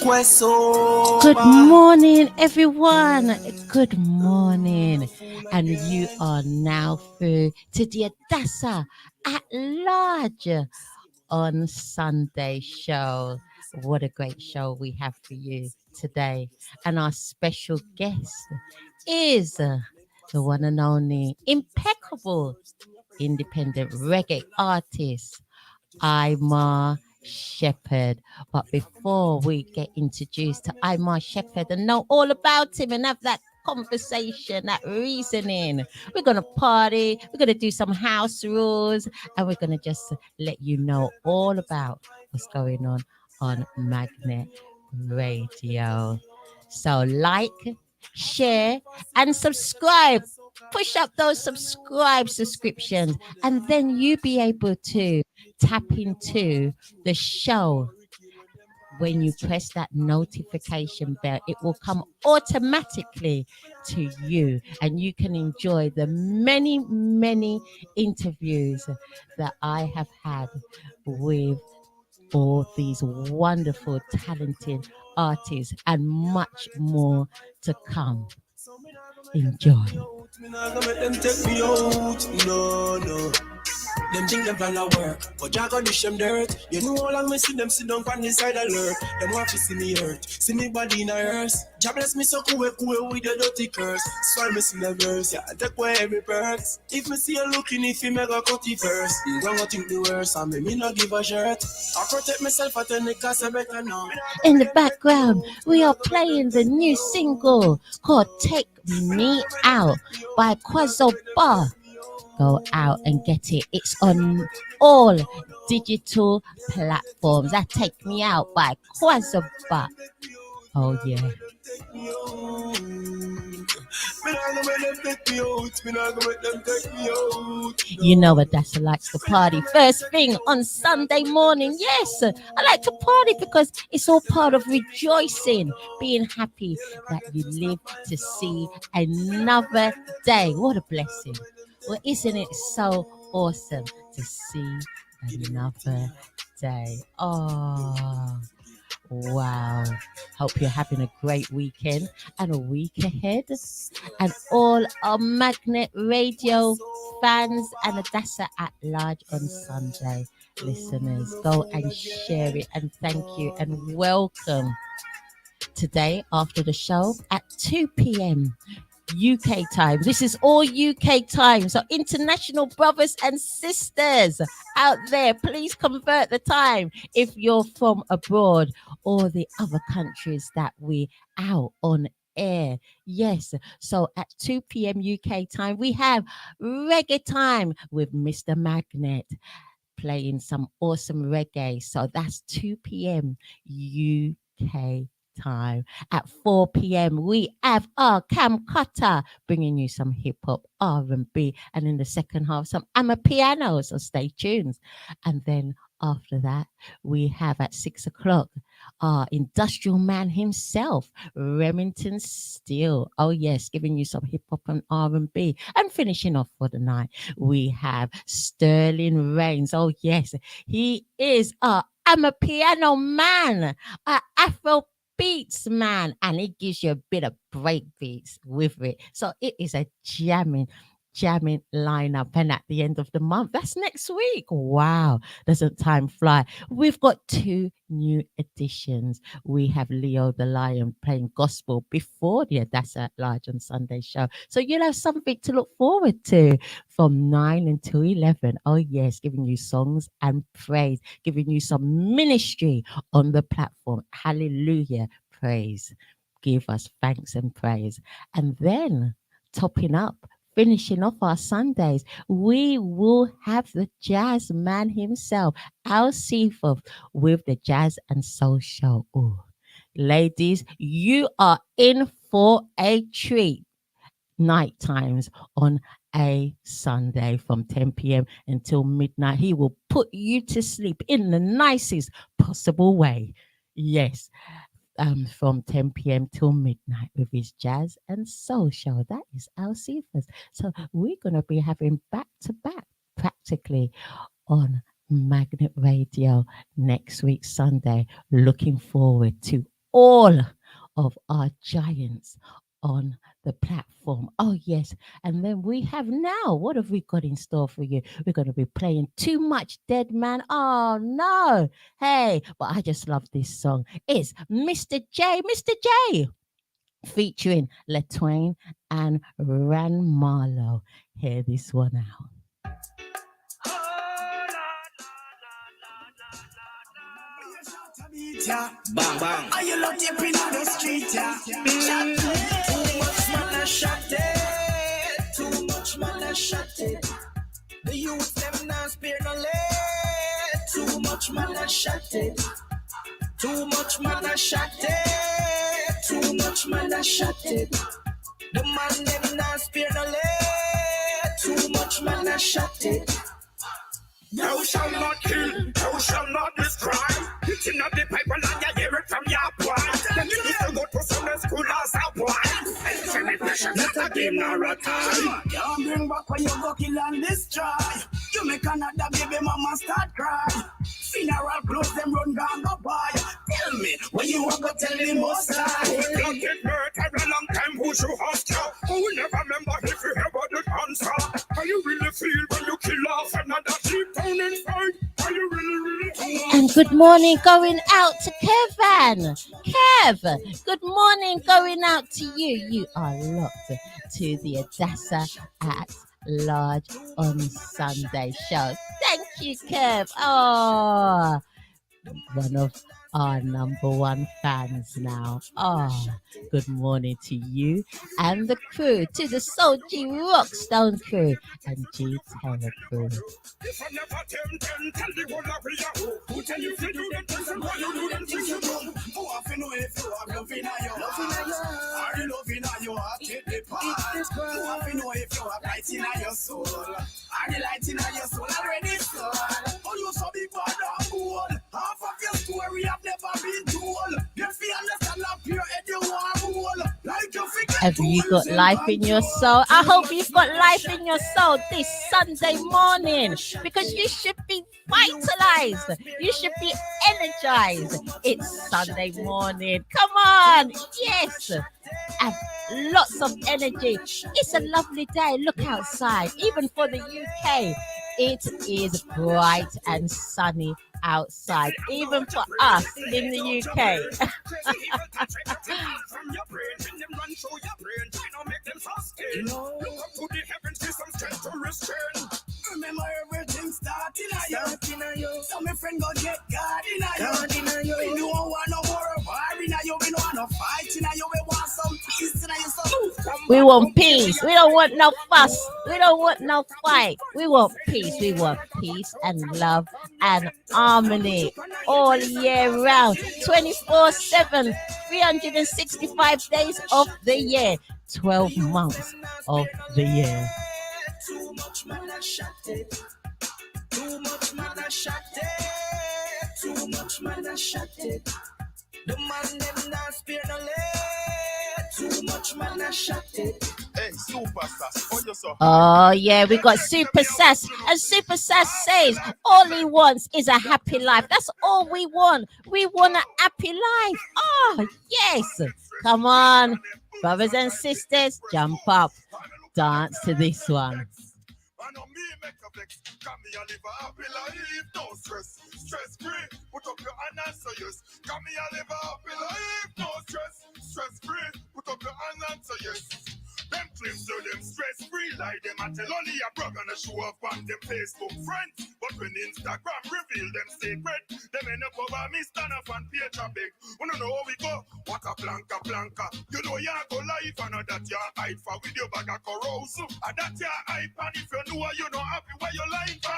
Good morning, everyone. Good morning. And you are now through to the Adassah at Large on Sunday show. What a great show we have for you today. And our special guest is the one and only impeccable independent reggae artist, Imar Shephard. But before we get introduced to Imar Shephard and know all about him and have that conversation, that reasoning, we're going to party, we're going to do some house rules, and we're going to just let you know all about what's going on Magnet Radio. So like, share, and subscribe. Push up those subscriptions, and then you be able to tap into the show. When you press that notification bell, it will come automatically to you, and you can enjoy the many interviews that I have had with all these wonderful, talented artists, and much more to come. Enjoy. Them think them plan to work, but Jack on dish them dirt. You know how long me see them sit down on the side of lurk. Them want to see me hurt, see me body in a hearse. Jah bless me so cool with the dirty curse. So I miss in the verse, yeah, I take away every perks. If me see you looking, if you make a cut it first, you gonna think the worst, and me not give a shirt. I protect myself at any cost, I better know. In the background, we are playing the new single called Take Me Out by Quazzo Bar. Go out and get it. It's on all digital platforms. That Take Me Out by Quazzo Bar. Oh yeah. You know Adassah likes to party first thing on Sunday morning. Yes, I like to party because it's all part of rejoicing, being happy that you live to see another day. What a blessing. Well, isn't it so awesome to see another day? Oh, wow. Hope you're having a great weekend and a week ahead. And all our Magnet Radio fans and Adassah at Large on Sunday listeners, go and share it, and thank you and welcome. Today after the show at 2 p.m. UK time. This is all UK time. So international brothers and sisters out there, please convert the time if you're from abroad or the other countries that we out on air. Yes. So at 2 p.m. UK time, we have reggae time with Mr. Magnet playing some awesome reggae. So that's 2 p.m. UK time. At 4 p.m. we have our Cam Cutter bringing you some hip hop, R&B, and in the second half some amapiano. So stay tuned. And then after that we have at 6 o'clock our industrial man himself, Remington Steele. Oh yes, giving you some hip hop and R&B. And finishing off for the night we have Sterling Reigns. Oh yes, he is I'm a piano man, Afro beats man, and it gives you a bit of break beats with it. So it is a jamming lineup. And at the end of the month, that's next week. Wow, doesn't time fly? We've got 2 new additions. We have Leo the Lion playing gospel before the Adassah at Large on Sunday show. So you'll have something to look forward to from 9 until 11. Oh yes, giving you songs and praise, giving you some ministry on the platform. Hallelujah, praise. Give us thanks and praise. And then topping up, finishing off our Sundays, we will have the jazz man himself, Al Seaforth, with the Jazz and Soul Show. Ooh. Ladies, you are in for a treat. Night times on a Sunday from 10 p.m. until midnight. He will put you to sleep in the nicest possible way. Yes. From 10 p.m. till midnight with his Jazz and Soul Show. That is Al Cephas. So we're going to be having back-to-back practically on Magnet Radio next week, Sunday. Looking forward to all of our giants on the platform. Oh, yes. And then we have now, what have we got in store for you? We're going to be playing Too Much Dead Man. Oh, no. Hey, but I just love this song. It's Mr. J, featuring LaTwain and Ran Marlowe. Hear this one out. Bang bang. Are you not up in the street? Too much man a shot it. Too much man a shot it. The youth them not spare no lead. Too much man a shot it. Too much man a shot it. Too much man a shot it. The man them not spare no lead. Too much man a shot it. Thou shall not kill, thou shall not destroy. Hitting up the pipe and you hear it from your boy. Then you need to go to Sunday school as a boy. And celebration, not a game nor a time. Can't bring back when you go kill and destroy. You make another baby mama start cry. Funeral clothes them run down the by. Tell me, when you want to tell the most high. Who don't get murdered a long time, who should host you? Who will never remember if you ever did answer? How you really feel when you kill off another sheep down inside? How you really And good morning going out to Kevan. Kev, good morning going out to you. You are locked to the Adassah at Large on Sunday show. Thank you, Kev. Oh, one of our number one fans now. Oh, good morning to you and the crew, to the Soul G Rockstone crew and G Terror crew. If I never tell the whole of you. Who tell you to do them things and why you do them things you do? Who have to know if you have love in your heart? Are you loving your heart? Take the part. Who have to know if you have light in your soul? Are the light in your soul already soul? Oh, you so big bad and cool. Half of your story have never been told. If you understand up your head, you want rule. Like you forget. Have you got life in your soul? I hope you've got life in your soul this Sunday morning, because you should be vitalized. You should be energized. It's Sunday morning. Come on. Yes. Have lots of energy. It's a lovely day. Look outside. Even for the UK, it is bright and sunny outside, even for us in the UK. Remember everything starting at you. So my friend go get God in you. We don't want no more war in you. We don't want no fight in you. We want some peace in you. So we want peace. We don't want no fuss. We don't want no fight. We want peace. We want peace and love and harmony all year round, 24/7, 365 days of the year, 12 months of the year. Too much man a shot it. Too much man a shot it. Too much man a shot it. The man them not spare no lead. Too much man a shot it. Hey, Super Sass, oh you so. Oh yeah, we got Super Sass, and Super Sass says all he wants is a happy life. That's all we want. We want a happy life. Oh yes, come on, brothers and sisters, jump up, dance to this one. Come here, live a happy life, no stress, stress free. Put up your hand and say yes. Come here, live a happy life, no stress, stress free. Put up your hand and say yes. Them claims to them stress free, like them I tell only a brother and show up on them Facebook friends. But when Instagram reveal them secret, them end up over me stand up and page a big. Wanna know how we go? What a blanca. You know you go live and that you hide for with your bag of corrosive. And that you hype, and if you know you know happy where you lying for.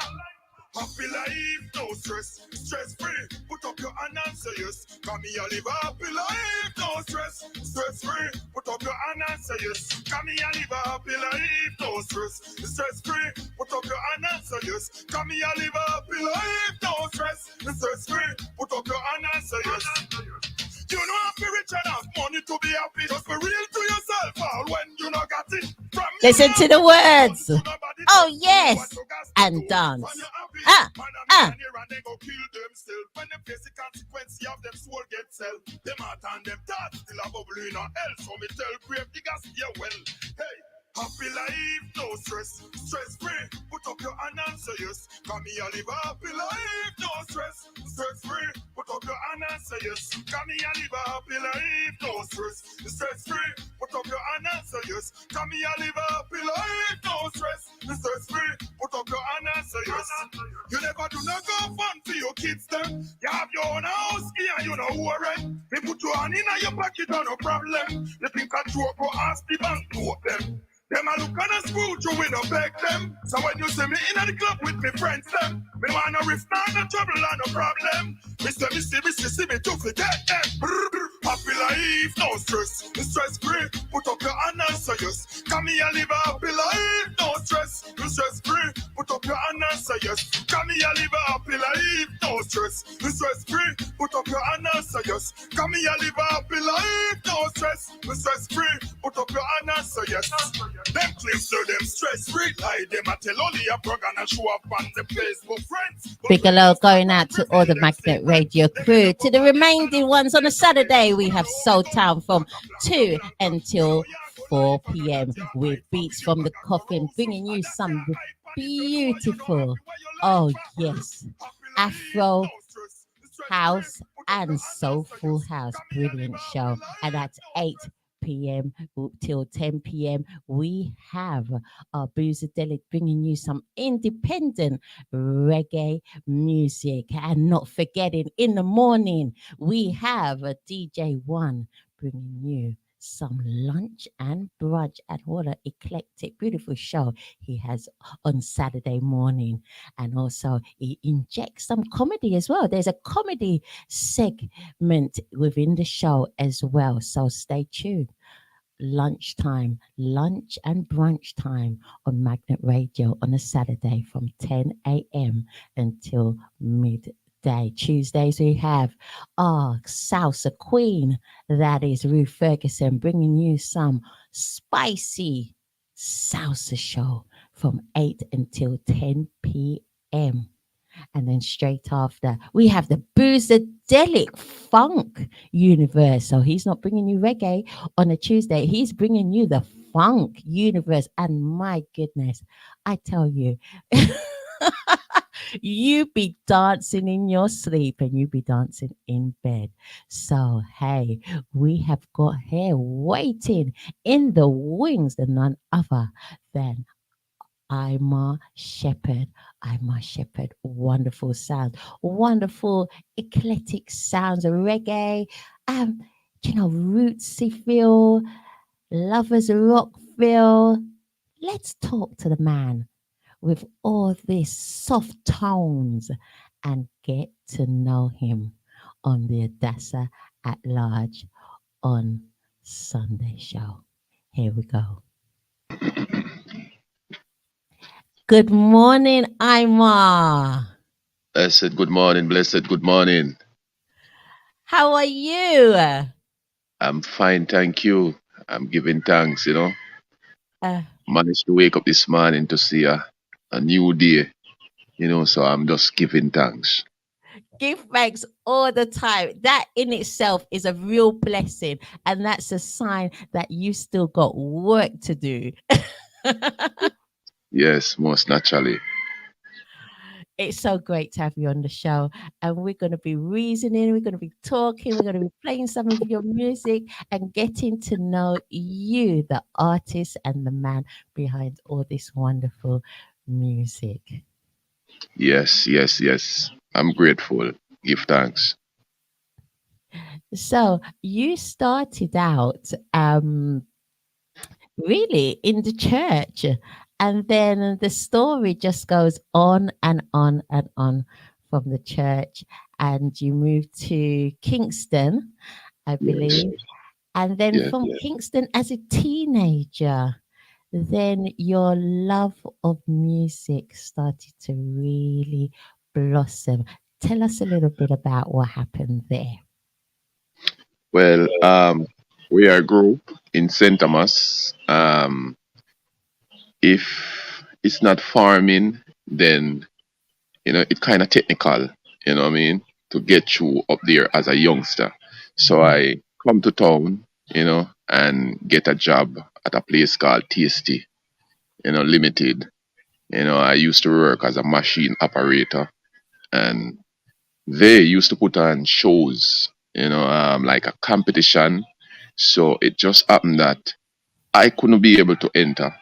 Happy life, no stress, stress free. Put up your hand and say yes. Come here, live a happy life, no stress, stress free. Put up your hand and say yes. Come here, live a happy life, no stress, stress free. Put up your hand and say yes. Come here, live a happy life, no stress, stress free. Put up your hand and say yes. You know I'm rich enough money to be happy. Just be real to yourself all when you not got it. Listen to the words. Oh yes, and dance. Ah, Man a ah. millionaire and they go kill themselves. When them face the consequence of them soul get sell. Them heart and them thoughts still a bubble in a hell. So me tell grave diggers, yeah well. Hey. Happy life, no stress, stress free. Put up your hand and say yes. Come here, live a happy life, no stress, stress free. Put up your hand and say yes. Come here, live a happy life, no stress, stress free. Put up your hand and say yes. Come here, live a happy life, no stress, stress free. Put up your hand and say yes. You never do not go fun for your kids them. You have your own house here, you know who are right. They put your hand in your pocket, no problem. You think I joke or ask the bank to them. Them a look on a screw through with no beg them. So when you see me in the club with me friends them, me wanna risk no trouble and no problem. Me see me to forget them. Brr, brr. Happy life, no stress, stress free. Put up your hand and say yes. Come here, live a happy life, no stress, stress free. Put up your hand and say yes. Come here, live a happy life, no stress, stress free. Put up your hand and say yes. Come here, live a happy life, no stress, stress free. Put up your hand and say yes. Them clips to them stress free. Like them a tell only a program and show up on the Facebook friends. Big hello going out to all the Magnet Radio crew. To the remaining ones on a Saturday, we have Soul Town from 2 until 4 p.m. with beats from the coffin, bringing you some beautiful, oh yes, Afro house and soulful house. Brilliant show. And that's 8 p.m. till 10 p.m. We have our Boozadelic bringing you some independent reggae music. And not forgetting, in the morning, we have a DJ One bringing you some lunch and brunch. And what an eclectic, beautiful show he has on Saturday morning. And also, he injects some comedy as well. There's a comedy segment within the show as well. So stay tuned. Lunchtime, lunch and brunch time on Magnet Radio on a Saturday from 10 a.m. until midday. Tuesdays we have our Salsa Queen, that is Ruth Ferguson, bringing you some spicy salsa show from 8 until 10 p.m. And then straight after, we have the Boozadelic Funk Universe. So he's not bringing you reggae on a Tuesday. He's bringing you the Funk Universe. And my goodness, I tell you, you be dancing in your sleep and you be dancing in bed. So, hey, we have got here waiting in the wings, the none other than Imar Shephard. Imar Shephard, wonderful sound, wonderful eclectic sounds of reggae, rootsy feel, lovers rock feel. Let's talk to the man with all these soft tones and get to know him on the Adassah at Large on Sunday show. Here we go. Good morning, Imar. Blessed good morning, blessed good morning. How are you? I'm fine, thank you. I'm giving thanks, Uh, Managed to wake up this morning to see a new day, so I'm just giving thanks. Give thanks all the time. That in itself is a real blessing. And that's a sign that you still got work to do. Yes, most naturally. It's so great to have you on the show. And we're going to be reasoning, we're going to be talking, we're going to be playing some of your music and getting to know you, the artist and the man behind all this wonderful music. Yes, yes, yes. I'm grateful. Give thanks. So you started out really in the church, and then the story just goes on and on and on from the church, and you moved to Kingston, I believe, and then Yes, from yes. Kingston as a teenager, then your love of music started to really blossom. Tell us a little bit about what happened there. Well, we are a group in St. Thomas. If it's not farming, then it kind of technical, you know what I mean, to get through up there as a youngster. So I come to town, and get a job at a place called Tasty, Limited. I used to work as a machine operator, and they used to put on shows, like a competition. So it just happened that I couldn't be able to enter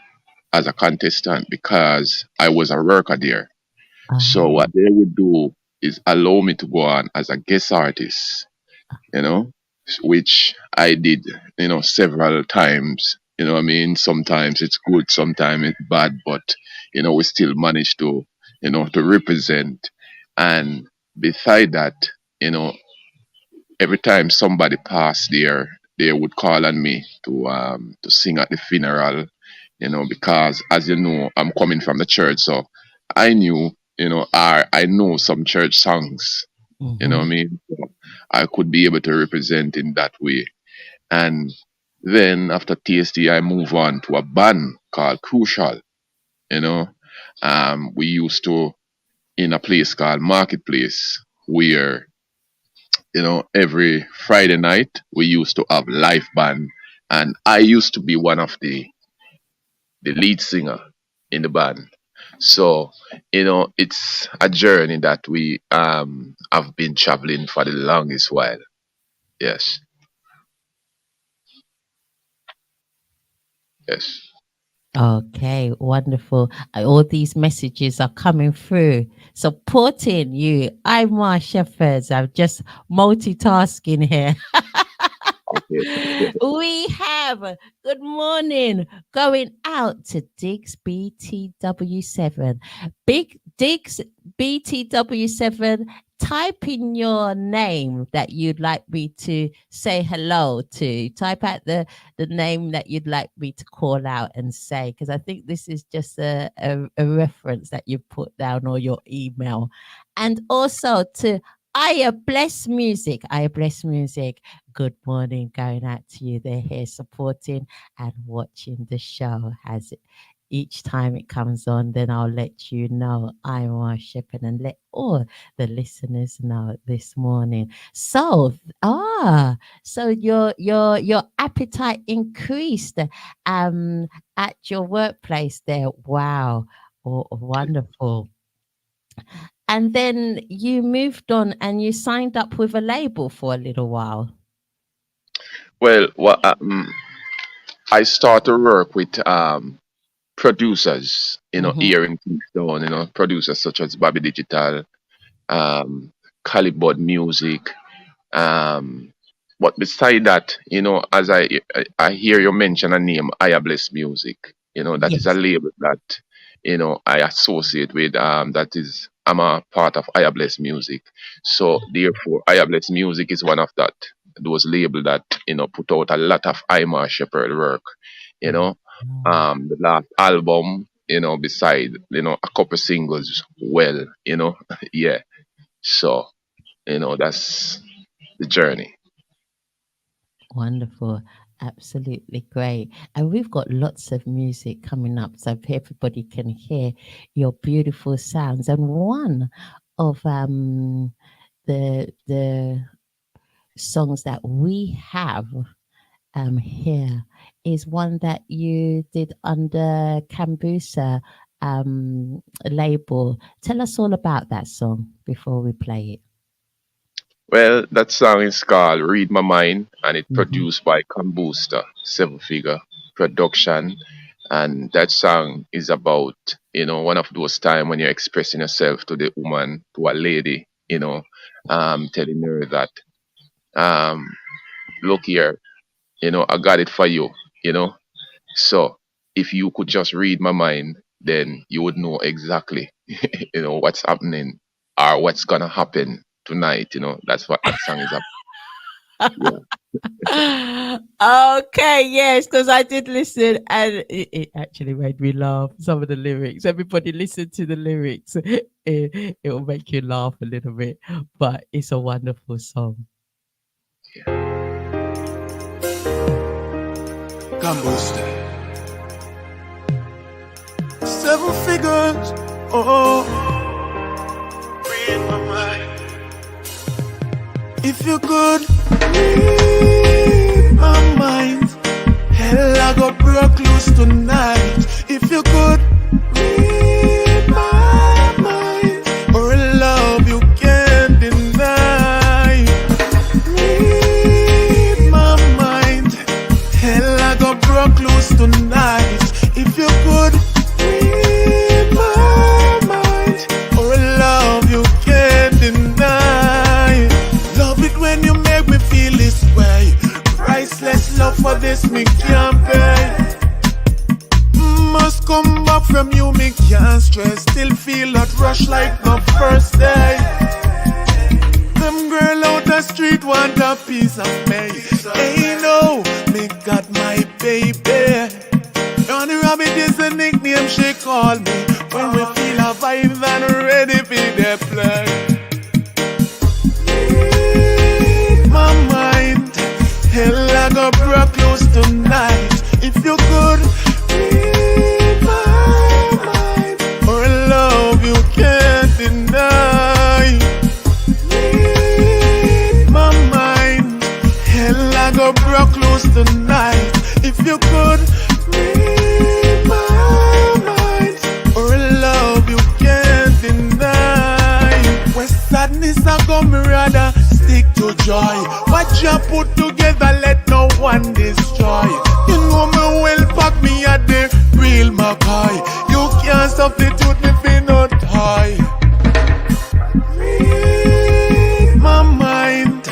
as a contestant because I was a worker there. So what they would do is allow me to go on as a guest artist, you know, which I did, several times. You know what I mean? Sometimes it's good, sometimes it's bad, but, we still manage to represent. And beside that, you know, every time somebody passed there, they would call on me to sing at the funeral, because as you know, I'm coming from the church, so I knew, I know some church songs, you know what I mean? So I could be able to represent in that way. And then after TSD, I move on to a band called Crucial, you know. We used to in a place called Marketplace where every Friday night we used to have live band, and I used to be one of the lead singer in the band. So it's a journey that we have been traveling for the longest while. Yes, yes. Okay, wonderful. All these messages are coming through, supporting you. I'm Imar Shepherd. I'm just multitasking here. Okay. We have good morning going out to Diggs BTW7. Big Diggs BTW7, type in your name that you'd like me to say hello to. Type out the name that you'd like me to call out and say, because I think this is just a reference that you put down, or your email. And also to I Bless Music. I Bless Music. Good morning going out to you. They're here supporting and watching the show. As each time it comes on, then I'll let you know I'm worshiping and let all the listeners know this morning. So so your appetite increased at your workplace there. Wow. Oh, wonderful. And then you moved on and you signed up with a label for a little while. Well, I start to work with producers, here in Kingston, producers such as Bobby Digital, um, Calibod Music. Um, but beside that, as I hear you mention a name, I Bless Music. That is a Yes. label that I associate with. That is I'm a part of I Bless Music. So therefore, I Bless Music is one of those label that put out a lot of Imar Shepherd work. You know, the last album. Beside a couple singles. Well, yeah. So that's the journey. Wonderful. Absolutely great. And we've got lots of music coming up, so everybody can hear your beautiful sounds. And one of the songs that we have here is one that you did under Kambusa label. Tell us all about that song before we play it. Well, that song is called Read My Mind, and it produced by Combusta, Seven Figure Production. And that song is about, one of those times when you're expressing yourself to the woman, to a lady, telling her that, um, look here, I got it for you, you know. So if you could just read my mind, then you would know exactly, what's happening or what's gonna happen tonight. That's what that song is about. Yeah. Okay, yes, because I did listen and it actually made me laugh. Some of the lyrics, everybody listen to the lyrics. It will make you laugh a little bit, but it's a wonderful song. Combusta. Seven figures. Oh. If you could read my mind, hell I go broke loose tonight. If you could read my mind, or a love you can't deny. Read my mind, hell I go broke loose tonight. If you could read my mind, or a love you can't deny. Love it when you make me feel this way. Priceless love for this me can't pay. Must come back from you, me can't stress. Still feel that rush like the first day. Them girl out the street want a piece of me. Hey no, me got my baby. Johnny Rabbit is the nickname she call me. When we feel a vibe and ready for the play. Read my mind, hell I go broke loose tonight. If you could read my mind, or a love you can't deny. Read my mind, hell I go broke loose tonight. If you could read my mind, or a love you can't deny. When sadness I go, me rather stick to joy. What you put together, let no one destroy. You know me well, pack me at the real McCoy. You can't substitute me for no toy. Read my mind,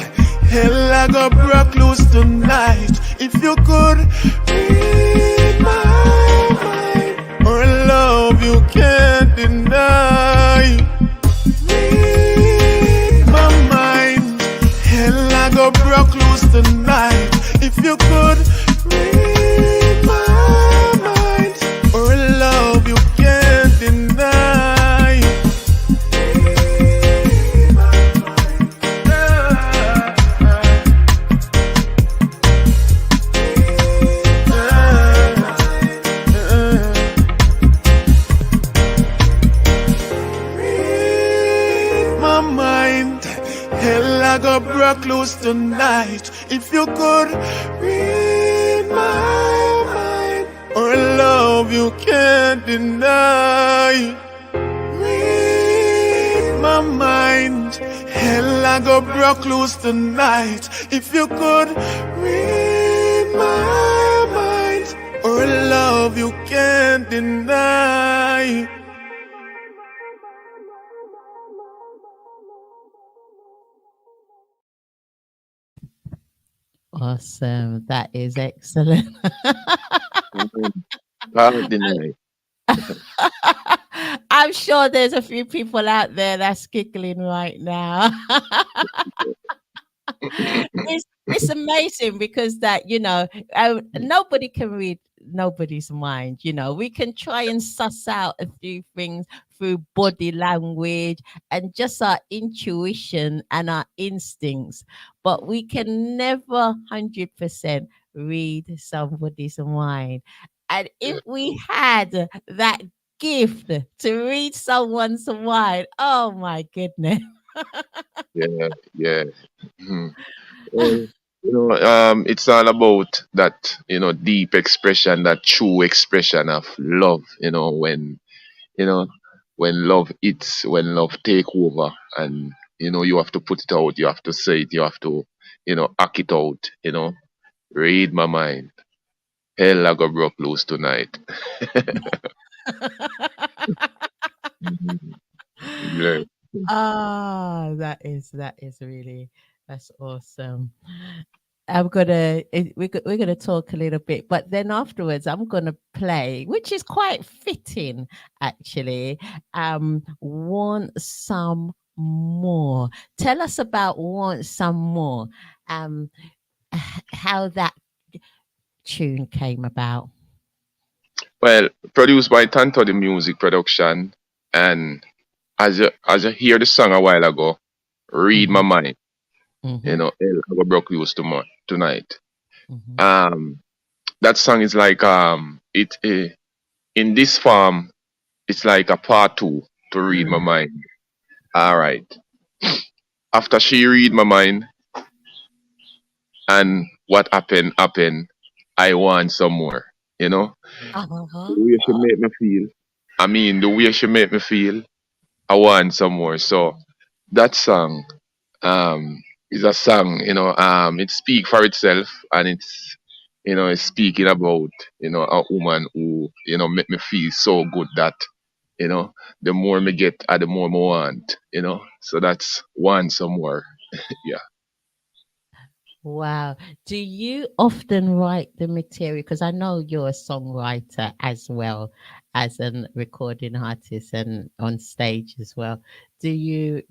hell I go broke loose tonight. If you could read my mind, or a love you can't deny. Read my mind, hell I go broke loose tonight. If you could read my mind, or a love you can't deny. Read my mind, hell I go broke loose tonight. If you could read my mind, or a love you can't deny. Read my mind, hell I go broke loose tonight. If you could read my mind, or a love you can't deny. Awesome. That is excellent. Can't deny. I'm sure there's a few people out there that's giggling right now. It's amazing because that nobody can read nobody's mind. We can try and suss out a few things through body language and just our intuition and our instincts, but we can never 100% read somebody's mind. And if we had that gift to read someone's mind, oh my goodness. Yeah, yeah. Mhm. Well, it's all about that, deep expression, that true expression of love, you know, when love hits, when love take over, and, you have to put it out, you have to say it, you have to, act it out, read my mind. Hell, I got broke loose tonight. Mhm. Yeah. That is really that's awesome. We're gonna talk a little bit, but then afterwards I'm gonna play, which is quite fitting actually. Want some more? Tell us about want some more. Um, how that tune came about. Well, produced by Tanto the Music Production, and as you hear the song a while ago, read my Mm-hmm. mind. Mm-hmm. Hell, I got broke loose tonight. Mm-hmm. Um, that song is like in this form, it's like a part two to read my Mm. mind. All right. After she read my mind, and what happened. I want some more. You know, the Uh-huh. way she make me feel. I mean, the way she make me feel, I want some more. So that song is a song, it speak for itself, and it's speaking about, a woman who, make me feel so good that, you know, the more me get, the more me want, So that's want some more. Yeah. Wow. Do you often write the material? Because I know you're a songwriter as well as a recording artist and on stage as well. Did you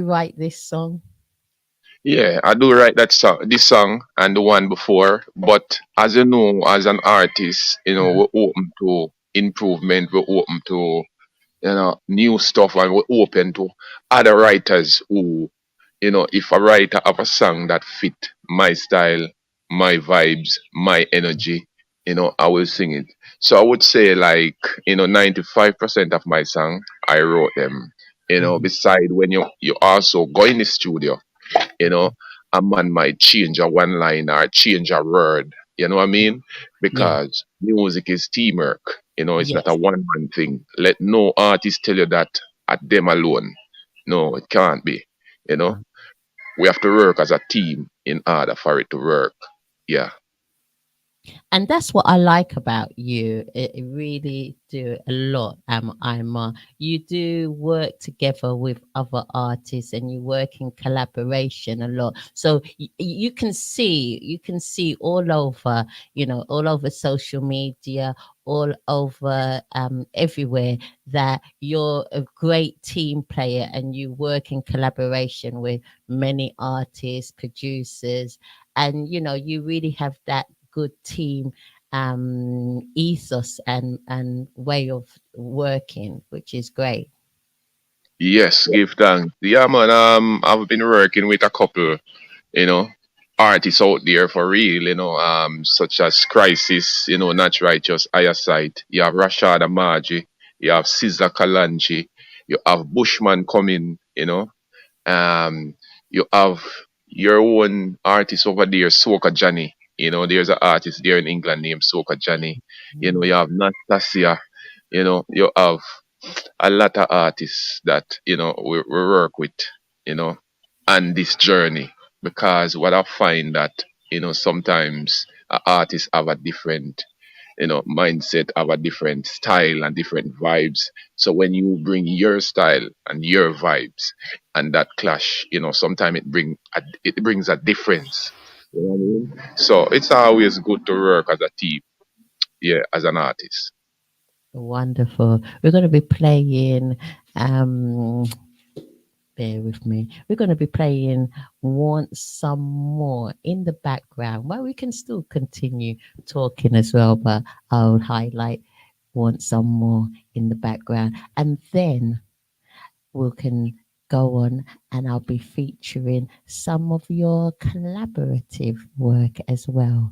write this song? Yeah, I do write this song and the one before, but as you know, as an artist, Uh-huh. we're open to improvement, we're open to, new stuff, and we're open to other writers who, if a writer have a song that fit my style, my vibes, my energy, I will sing it. So I would say, like, 95% of my song, I wrote them. Mhm. Beside when you also go in the studio, you know, a man might change a one line or change a word. You know what I mean? Yeah. Because music is teamwork. It's not a Yes. one man thing. Let no artist tell you that at them alone. No, it can't be. You know, we have to work as a team in order for it to work. Yeah. And that's what I like about you. It really do a lot. You do work together with other artists, and you work in collaboration a lot. So you can see all over, all over social media, all over everywhere, that you're a great team player, and you work in collaboration with many artists, producers, and you really have that good team ethos and way of working, which is great. Yes, give thanks. Yeah, man. I've been working with a couple, you know, artists out there for real, such as Crisis, Not Righteous, Eyesight. You have Rashad Amaji, you have Caesar Kalanji, you have Bushman coming, um, you have your own artist over there, Soca Johnny. There's an artist there in England named Soca Johnny. You have Nastasia, you have a lot of artists that we work with, you know, on this journey. Because what I find that sometimes artists have a different mindset, have a different style and different vibes. So when you bring your style and your vibes and that clash, sometimes it brings a difference. You know what I mean? So it's always good to work as a team, yeah, as an artist. Wonderful. We're going to be playing um bear with me. We're going to be playing Want Some More in the background. Well, we can still continue talking as well, but I'll highlight Want Some More in the background, and then we can go on, and I'll be featuring some of your collaborative work as well,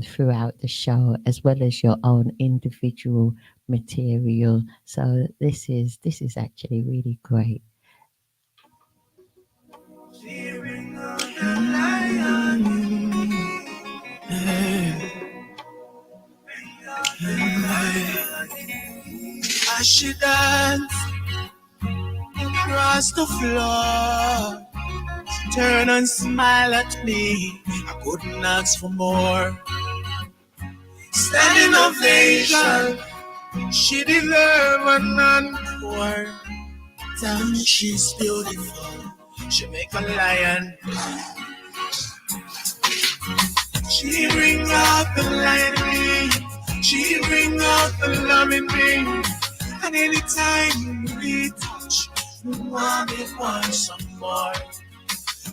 throughout the show, as well as your own individual material. So this is actually really great. Cheering on the lion, as she dance across the floor, turn and smile at me. I couldn't ask for more. Standing ovation, she deserve an encore. Damn, she's beautiful. She make a lion. She bring out the lion in me. She bring out the love in me. And anytime we touch, we want some more.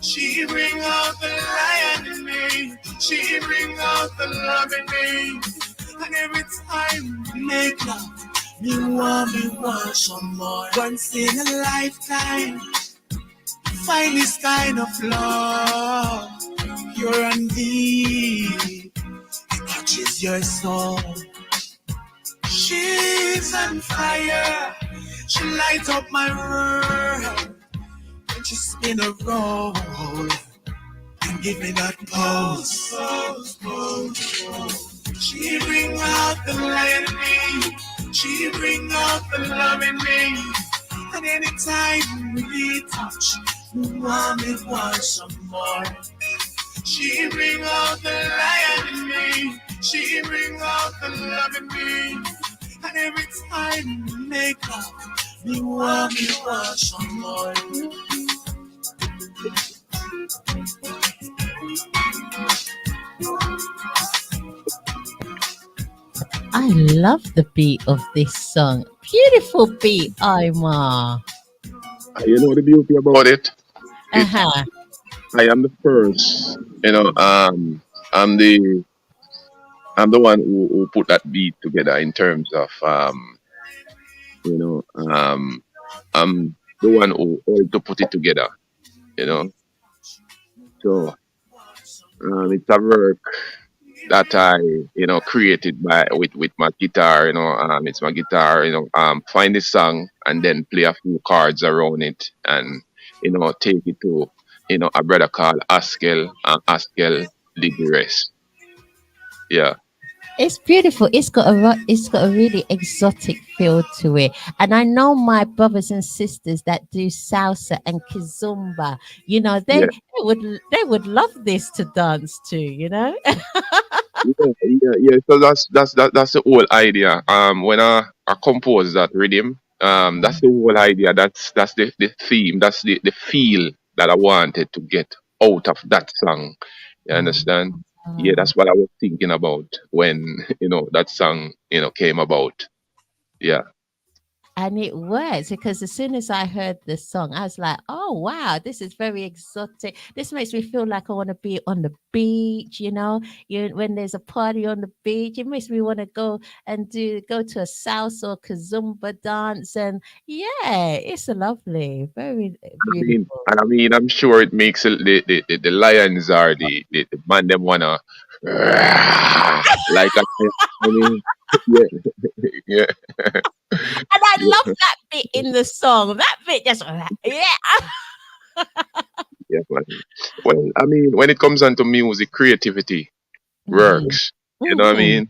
She bring out the lion in me. She bring out the love in me. And every time we make love, me want some more. Once in a lifetime, find this kind of love. Pure and deep, it touches your soul. She's on fire. She lights up my world. And she spin a roll. And Give me that pose, pose, pose, pose. She bring out the lion in me. She bring out the love in me. And anytime we touch, mommy wants some more. She bring out the lion in me. She bring out the love in me. And every time we make up, me want some more. I love the beat of this song. Beautiful beat, Imar. You know the beauty about it? Uh It huh. I am the first, I'm the one who put that beat together in terms of you know, I'm the one who helped to put it together, you know. So it's a work that I, created with my guitar, it's my guitar, find the song and then play a few chords around it and, take it to, a brother called Askel and Askel did the rest. Yeah. It's beautiful. It's got a really exotic feel to it. And I know my brothers and sisters that do salsa and kizumba. You know, Yeah. they would love this to dance to. You know. Yeah. So that's the whole idea. When I compose that rhythm, that's the whole idea. That's the theme. That's the feel that I wanted to get out of that song. You understand? Yeah, Oh. that's what I was thinking about when that song came about. Yeah. And it works because as soon as I heard the song, I was like, "Oh wow, this is very exotic. This makes me feel like I want to be on the beach." When there's a party on the beach, it makes me want to go to a salsa or kazumba dance, and yeah, it's lovely, very beautiful. I'm sure it makes the lions are the man them wanna like I mean, yeah, yeah, And I yeah, love that bit in the song. That bit just yeah. yeah. Well, when it comes down to music, creativity Mhm, works. You know what I mhm. mean?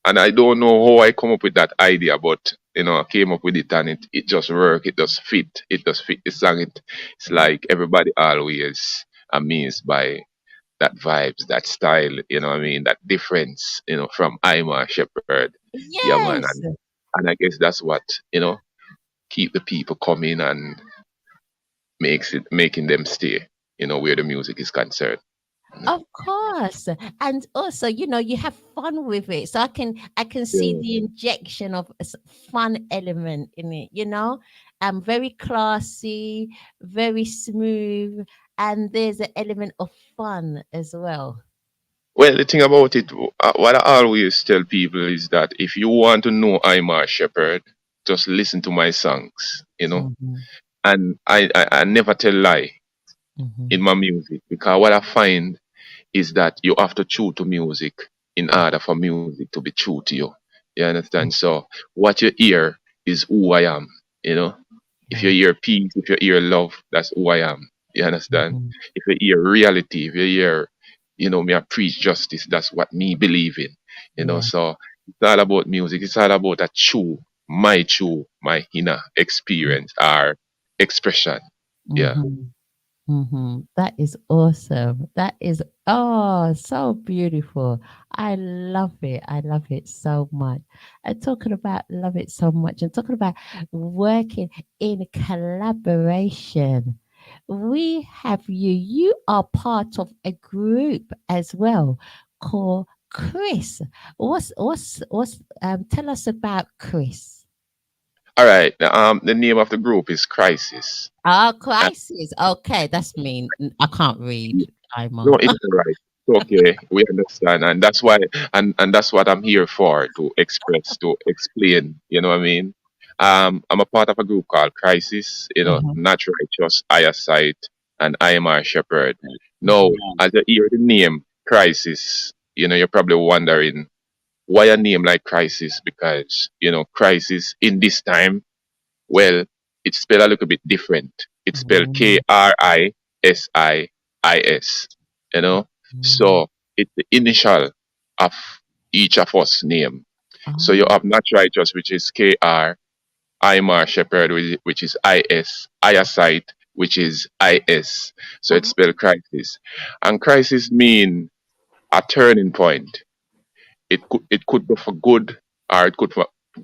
And I don't know how I come up with that idea, but I came up with it and it just worked. It just fit. It just fit the song. It's like everybody always amazed by that vibes, that style. You know what I mean? That difference. From Imar Shepherd. Yeah, man. Yes. And I guess that's what keep the people coming and making them stay. Where the music is concerned. Of course. And also, you have fun with it. So I can see Yeah. the injection of fun element in it, very classy, very smooth, and there's an element of fun as well. Well, the thing about it, what I always tell people is that if you want to know Imar Shepherd, just listen to my songs, Hmm. And I never tell lie Hmm. in my music because what I find is that you have to true to music in order for music to be true to you. You understand? So what you hear is who I am, you know? If you Yeah. hear peace, if you hear love, that's who I am. You understand? Hmm. If you hear reality, if you hear, me I preach justice, that's what me believe in. Yeah. So it's all about music. It's all about a my inner experience or expression. Yeah. Hmm. That is awesome. That is so beautiful. I love it. I love it so much. And talking about love it so much and talking about working in collaboration. We have you. You are part of a group as well called Chris. Tell us about Chris. All right. The name of the group is Crisis. Oh, Uh, crisis. Okay, that's mean. I can't read. I'm no, it's all right. It's okay. We understand, and that's why, and that's what I'm here for to express, to explain. You know what I mean? I'm a part of a group called Crisis. Mhm. Not Righteous, Eyesight, and IMR Shepherd. No, Mhm. as you hear the name Crisis, you're probably wondering why a name like Crisis because crisis in this time. Well, it's spelled a little bit different. It's spelled Mm. Krisis. you know. Mm. So it's the initial of each of us name. So you Oh, have Not Righteous, which is KR, Imar Shepherd, which is IS, Ayasight, which is IS. So it's oh, spelled crisis. And crisis mean a turning point. It could be for good or it could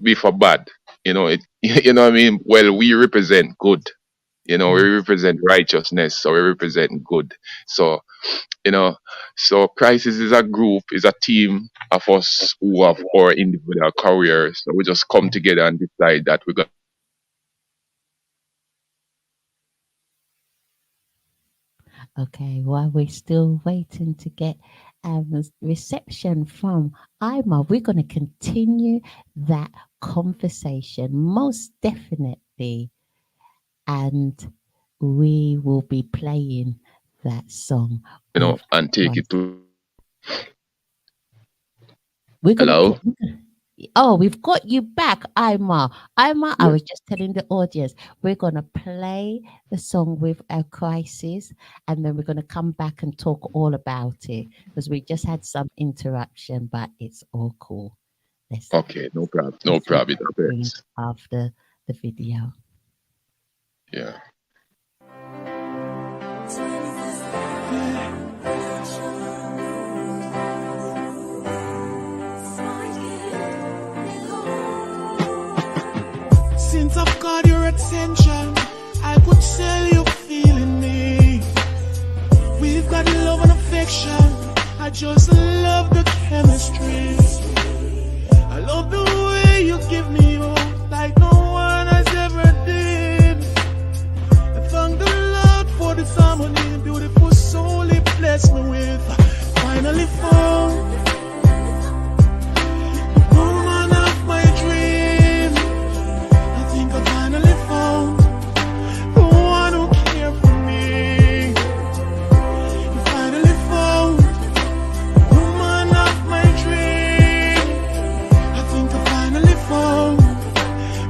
be for bad. You know what I mean? Well, we represent good. We yes. represent righteousness, so we represent good. So you know, so crisis is a group, is a team of us who have our individual careers. So we just come Yeah. together and decide that we're gonna Okay, while we're still waiting to get reception from Ima, we're going to continue that conversation most definitely, and we will be playing that song with and take it Christ. to We're gonna hello. get. Oh, we've got you back, Ima. Ima, I Yeah. was just telling the audience, we're gonna play the song with our crisis, and then we're gonna come back and talk all about it because we just had some interruption, but it's all cool. Let's Okay, no problem. No let's problem. It reconvene happens. after the video. Yeah. Since I've got your attention, I could tell you're feeling me. We've got love and affection. I just love the chemistry. I love the way you give me hope like no one has ever did. I thank the Lord for this harmony, beautiful soul He blessed me with. Finally found the woman of my dream. I think I finally found the one who cared for me. I finally found the woman of my dream. I think I finally found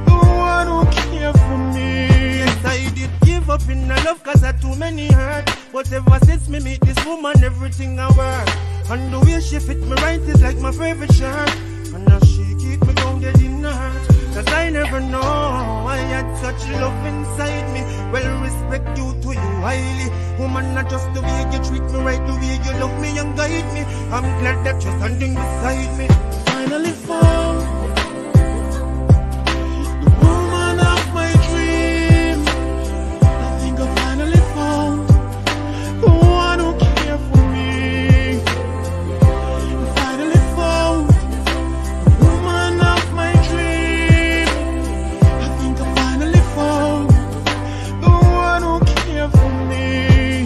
the one who cared for me. Yes, I did give up in the love cause I too many hurt. But ever since me meet this woman, everything I work. And the way she fit me right is like my favorite shirt. And now she keep me grounded in the hurt. Cause I never know I had such love inside me. Well, respect you to you highly. Woman, not just the way you treat me right, the way you love me and guide me. I'm glad that you're standing beside me. Finally found the woman of my dream. I think I finally found the one who cared for me. I finally found the woman of my dream. I think I finally found the one who cared for me.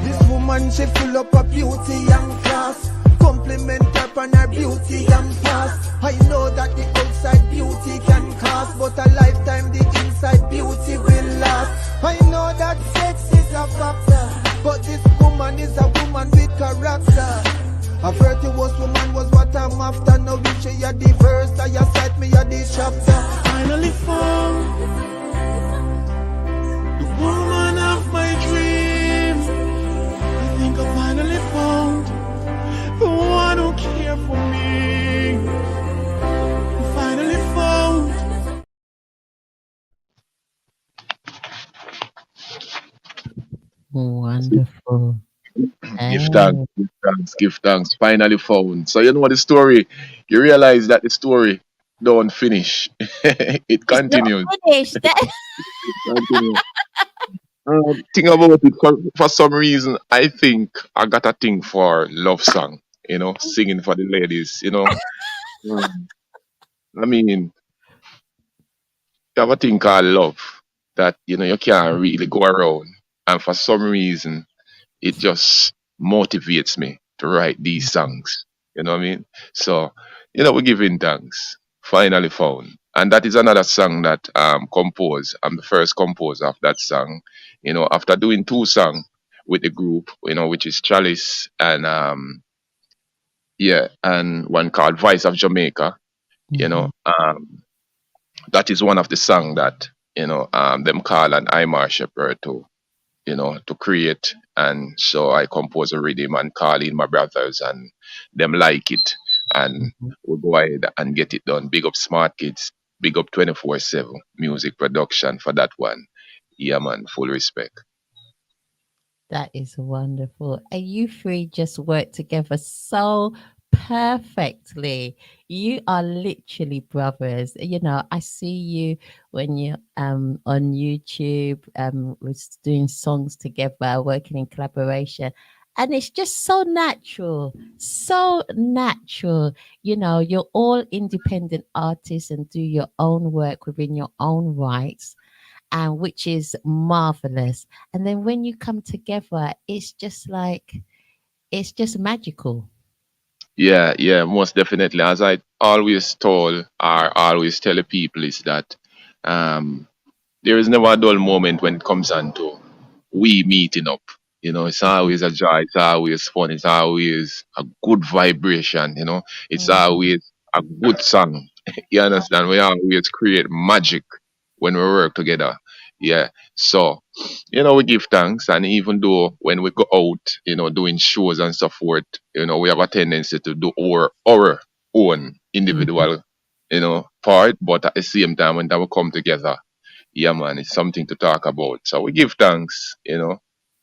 This woman, she full up of beauty and class. Compliment her on her beauty and past. I know that the outside beauty can cost, but a lifetime the inside beauty will last. I know that sex is a factor, but this woman is a woman with character. A virtuous woman was what I'm after. Now if she a the verse, I cite me a the chapter. Finally found the woman of my dreams. I think I finally found the one who cared for me. I finally found. Wonderful. Give thanks, Oh, give thanks, give thanks. Finally found. So you know the story. You realize that the story don't finish. It it's not continues. finished. It continues. Thing about it, for some reason, I think I got a thing for love song. Singing for the ladies. Um, I mean, you have a thing called love that you can't really go around, and for some reason, it just motivates me to write these songs. You know what I mean? So, we're giving thanks. Finally found. And that is another song that composed. I'm the first composer of that song. After doing two songs with the group, which is Chalice and yeah, and one called Voice of Jamaica, you Mhm. know, um that is one of the song that, them call an Imar Shepherd too. to create. And so I compose a rhythm and call in my brothers, and them like it. And Mhm. we go ahead and get it done. Big up Smart Kids, big up 24/7 music production for that one. Yeah, man, full respect. That is wonderful. And you three just work together so perfectly. You are literally brothers. You know, I see you when you're on YouTube was doing songs together, working in collaboration. And it's just so natural, so natural. You know, you're all independent artists and do your own work within your own rights, and which is marvelous. And then when you come together, it's just like it's just magical. Yeah, yeah, most definitely. As I always told or always tell the people is that um there is never a dull moment when it comes on to we meeting up. It's always a joy, it's always fun, it's always a good vibration, it's Mhm. always a good song. You understand? We always create magic when we work together. Yeah. So, we give thanks, and even though when we go out, doing shows and so forth, we have a tendency to do our own Mhm. individual, part, but at the same time when that we come together, yeah, man, it's something to talk about. So we give thanks,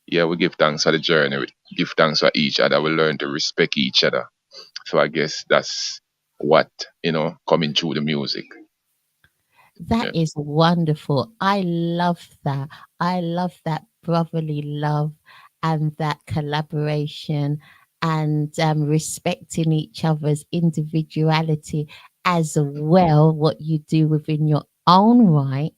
Yeah, we give thanks for the journey. We give thanks for each other. We learn to respect each other. So I guess that's what, coming through the music. That Yeah. is wonderful. I love that. I love that brotherly love and that collaboration and respecting each other's individuality as well, what you do within your own right.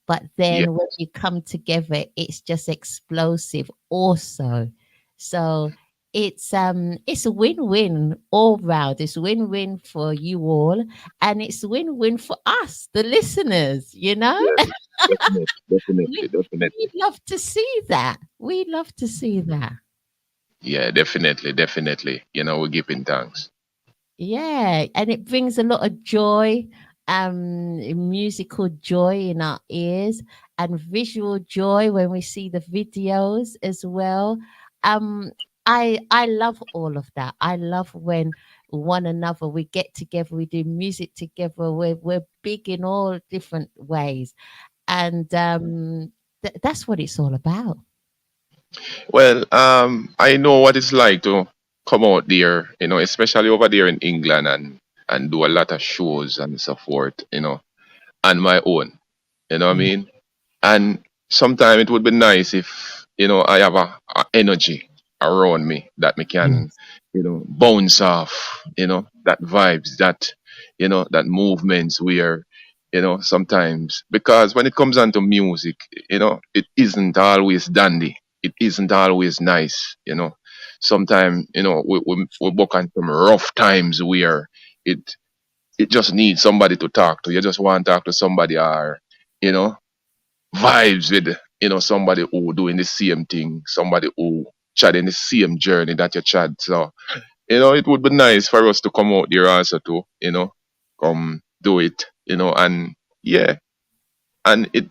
But Yeah. then when you come together, it's just explosive also. So it's a win-win all round. It's win-win for you all, and it's win-win for us, the listeners, you know? Yeah. Definitely. we Definitely. we Definitely. love to see that. We love to see that. Yeah, definitely. Definitely. We're giving thanks. Yeah, and it brings a lot of joy, musical joy in our ears, and visual joy when we see the videos as well. Um, I love all of that. I love when one another we get together, we do music together. We're big in all different ways, and that's what it's all about. Well, I know what it's like to come out there, especially over there in England, and do a lot of shows and so forth, on my own. You know what I Yeah. mean? And sometimes it would be nice if, I have a energy around me that me can, Yes. bounce off, that vibes, that movements where, sometimes, because when it comes down to music, it isn't always dandy. It isn't always nice. Sometimes, we book on some rough times where it, it just needs somebody to talk to. You just want to talk to somebody, or, you know, vibes with somebody who doing the same thing, somebody who chatting the same journey that you chat. So it would be nice for us to come out there also to come do it, and yeah, and it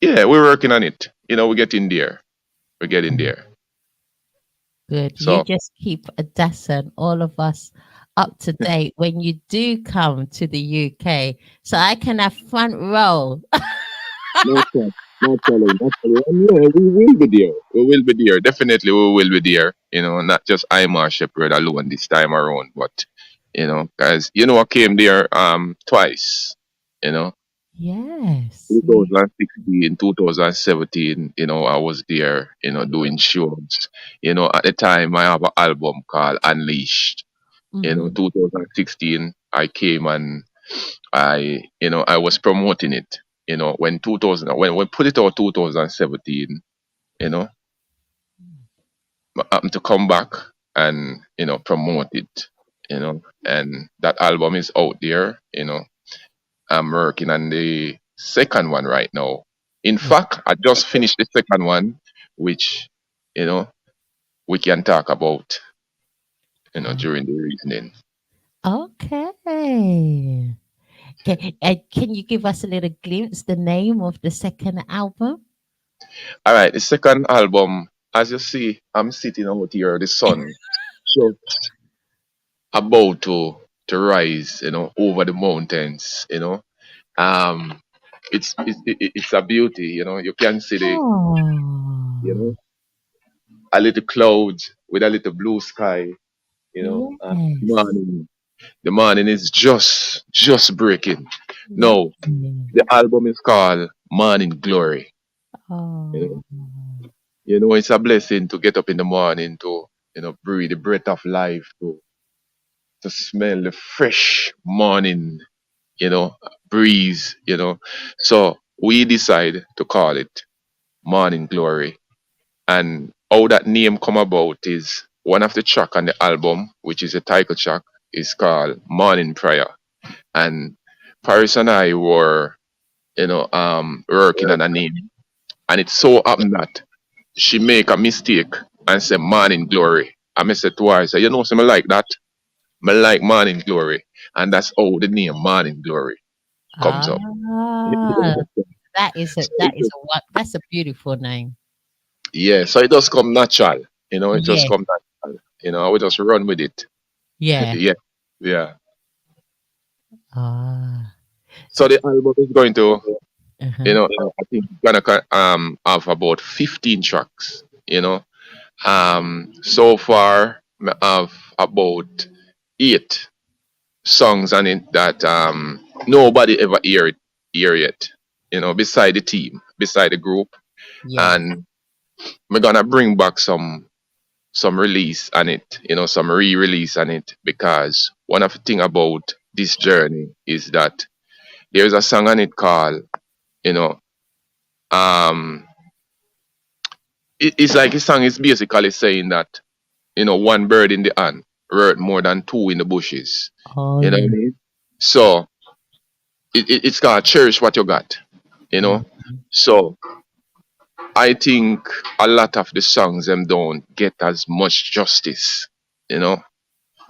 yeah, we're working on it. We're getting there. We're getting there. Good. You So just keep Adassah and all of us up to date when you do come to the UK, so I can have front row. no problem. No problem. No problem. And yeah, we will be there. We will be there. Definitely we will be there. Not just Imar Shepherd alone this time around, but because I came there twice. You know, Yes. Yeah. 2016, 2017, I was there, doing shows. At the time I have an album called Unleashed. Hmm. 2016 I came, and I was promoting it. When 2000, when we put it out 2017, you know, I happened to come back and promote it. And that album is out there. I'm working on the second one right now. In Yeah. fact, I just finished the second one, which you know we can talk about Oh, during the evening. okay. Can you give us a little glimpse the name of the second album? All right, the second album, as you see, I'm sitting out here, the sun just about to rise, over the mountains, Um, it's a beauty, You can see you know, Oh, a little clouds with a little blue sky, yes. morning. The morning is just breaking. No, Lovely. the album is called Morning Glory. You know, Oh, it's a blessing to get up in the morning to, breathe the breath of life, to smell the fresh morning, you know, breeze. So we decide to call it Morning Glory. And how that name come about is one of the track on the album, which is a title track, is called Morning Prayer. And Paris and I were, working on a name. And it so happened that she make a mistake and say Morning Glory. And I said to her, I said, something like that. I like Morning Glory. And that's how the name Morning Glory comes up. ah, So that's a beautiful name. yeah, so it does come natural. It just Yes. come natural. I will just run with it. Yeah. Yeah. Yeah. Ah, so, So the album is going to, uh-huh. I think it's gonna have about 15 tracks. So far I have about 8 songs on it that nobody ever hear yet. Beside the team, beside the group, Yeah. and we're gonna bring back some release on it, some re-release on it, because one of the thing about this journey is that there's a song on it called, you know, um, it's like a song is basically saying that, one bird in the hand hurt more than two in the bushes. Oh, You know what I yeah. mean? So it's called cherish what you got, you know. Mhm. So I think a lot of the songs them don't get as much justice, you know,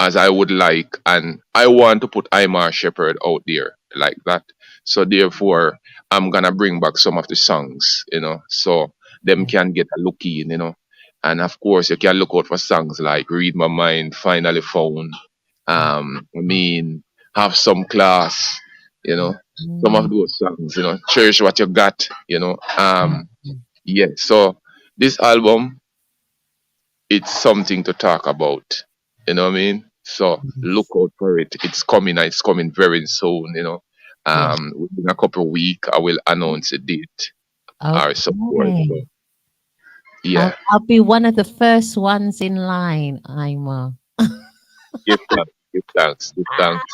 as I would like, and I want to put Imar Shephard out there like that. So therefore, I'm gonna bring back some of the songs, so them Yeah. can get a look in. And of course, you can look out for songs like "Read My Mind," "Finally Found." I mean, "Have Some Class," you know, some of Mhm. those songs, "Cherish What You Got," Mhm. yeah. So this album, it's something to talk about. You know what I mean? So look Yes. out for it. It's coming. It's coming very soon. Yeah. Within a couple of weeks, I will announce a date or support. Okay. So yeah, I'll be one of the first ones in line, Ima. give thanks, give thanks, give thanks.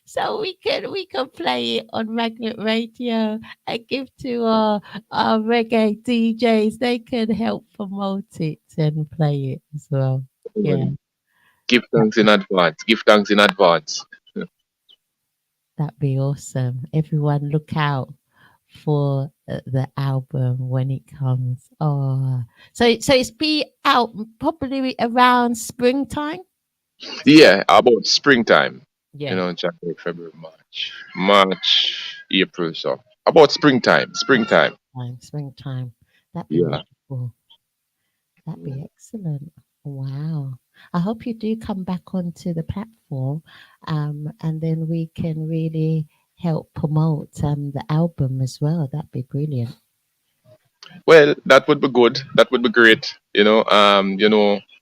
So we can play it on Magnet Radio and give to our reggae DJs. They can help promote it and play it as well. Yeah, Give that thanks in advance. Give thanks in advance. that'd be awesome. Everyone, look out for the album when it comes. Oh, so it's be out probably around springtime. Yeah, about springtime. Yeah, January, February, March, April. So about springtime. Springtime. springtime. That'd be Yeah. wonderful. That'd be excellent. Wow. I hope you do come back onto the platform, and then we can really help promote the album as well. That'd be brilliant. Well, that would be good. That would be great.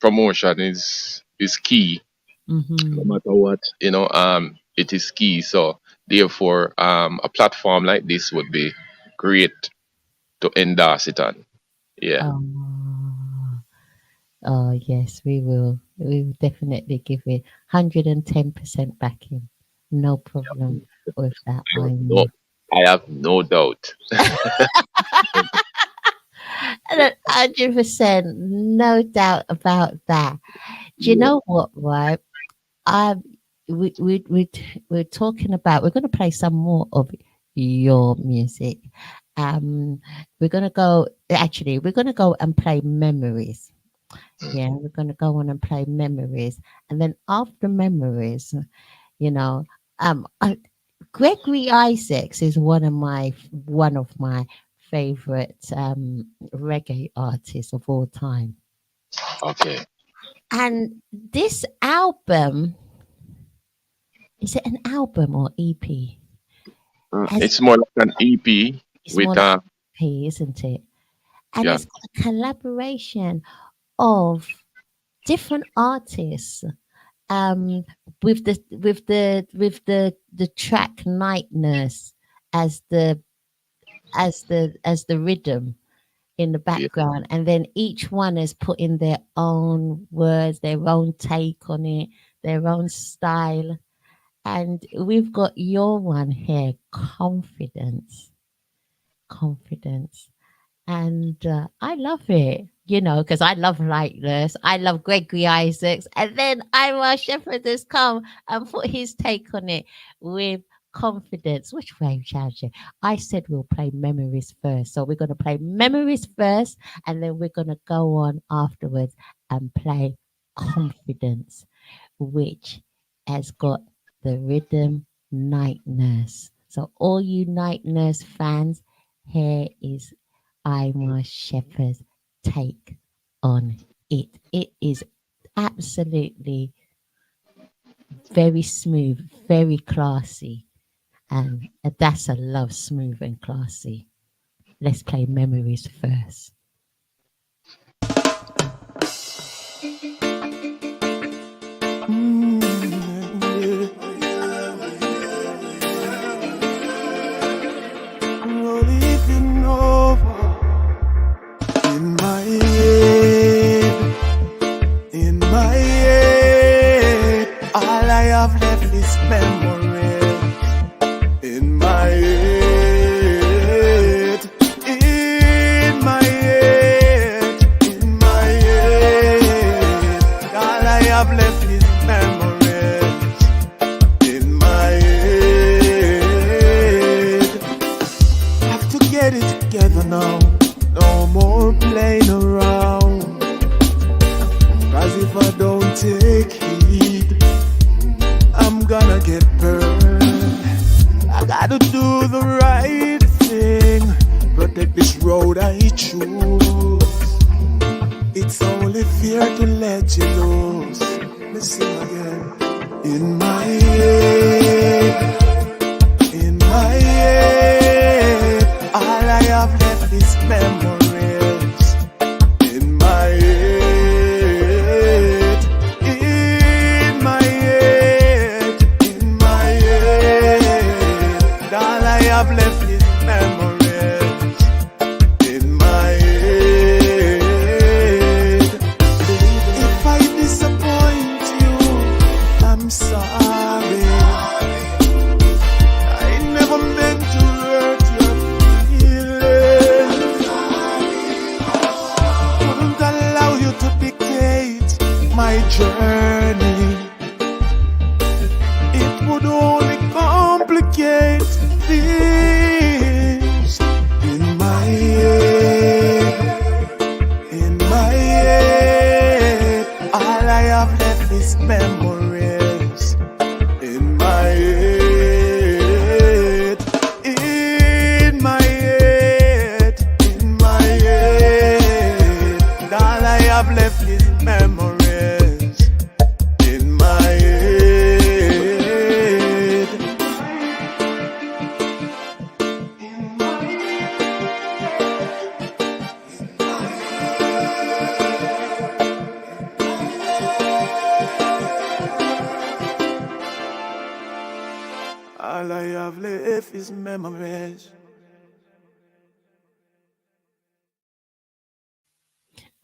Promotion is key. No Hmm. matter what, it is key. So therefore, a platform like this would be great to endorse it on. Yeah. Oh, oh, yes, we will. We will definitely give it 110% backing. No problem with that. No, I'm I have no doubt. 100%, no doubt about that. Do you Yeah. know what, right? Um, we're talking about. We're going to play some more of your music. Um, we're going to go. Actually, we're going to go and play memories. Yeah, we're going to go on and play memories, and then after memories, you know, um, I, Gregory Isaacs is one of my favorite reggae artists of all time. Okay. And this album, is it an album or EP? It's more like an EP It's with more like EP, isn't it? And yeah. it's got a collaboration of different artists with the track Night Nurse as the rhythm in the background, and then each one has put in their own words, their own take on it, their own style. And we've got your one here, confidence. And I love it, because I love Lightness. I love Gregory Isaacs. And then Imar Shephard has come and put his take on it with confidence. Which way, Chowcha? I said we'll play Memories first. So we're going to play Memories first, and then we're going to go on afterwards and play Confidence, which has got the rhythm Night Nurse. So all you Night Nurse fans, here is Imar Shephard's take on it. It is absolutely very smooth, very classy. And Adassah loves smooth and classy. Let's play Memories first.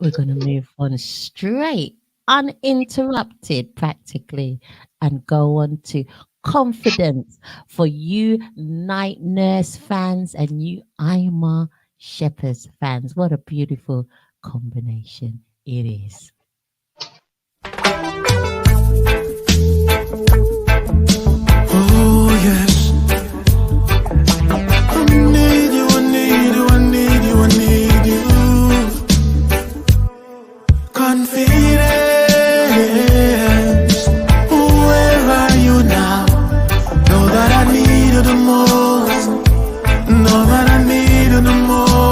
We're going to move on straight, uninterrupted practically, and go on to Confidence for you Night Nurse fans and you Imar Shepherd fans. What a beautiful combination it is. Oh, yes. I need you, I need you, I need you, I need you. Confidence, where are you now? Know that I need you the most. Know that I need you the most.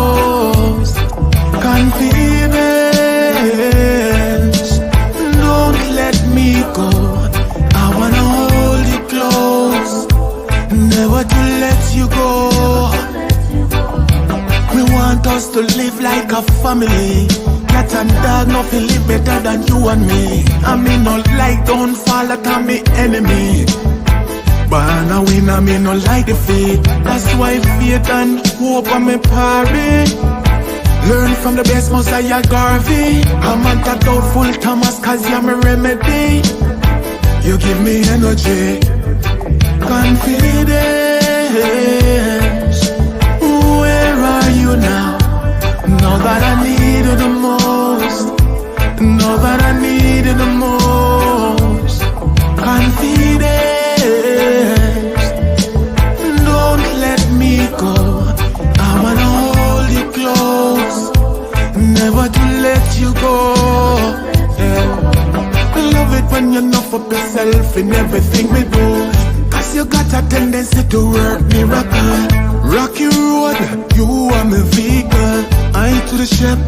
you go. Me want us to live like a family. Cat and dog nothing live better than you and me. I mean no like don't fall at me enemy. But now win I mean no like defeat. That's why faith and hope on me party. Learn from the best Messiah Garvey. I'm at a doubtful Thomas cause you're my remedy. You give me energy, confidence. Where are you now? Know that I need you the most. Know that I need you the most. Confidence. Don't let me go. I wanna hold you close. Never to let you go. Yeah. Love it when you know for yourself in everything we do. Cause you got a tendency to work miracle. Rocky road, you are my vehicle. I to the ship,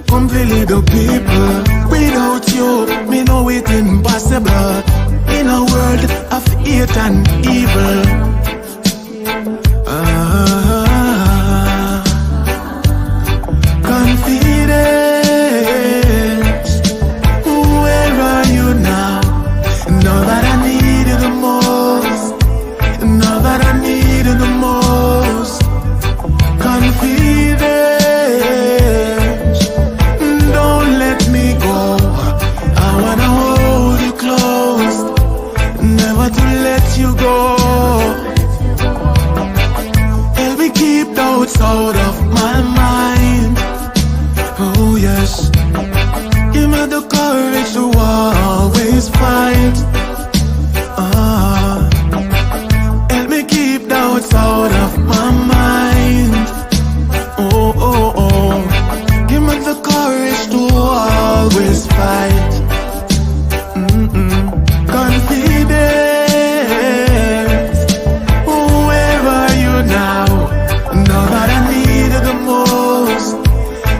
completely the people. Without you, me know it impossible. In a world of hate and evil. Confidence. Where are you now? Know that I need you the most. Know that I need you the most. Confidence. Don't let me go. I wanna hold you close. Never to let you go. Help me keep doubts out of my mind. Oh yes. Give me the courage to always fight. Help me keep doubts out of my mind. Oh, oh, oh. Give me the courage to always fight. Confidence. Where are you now? Know that I need you the most.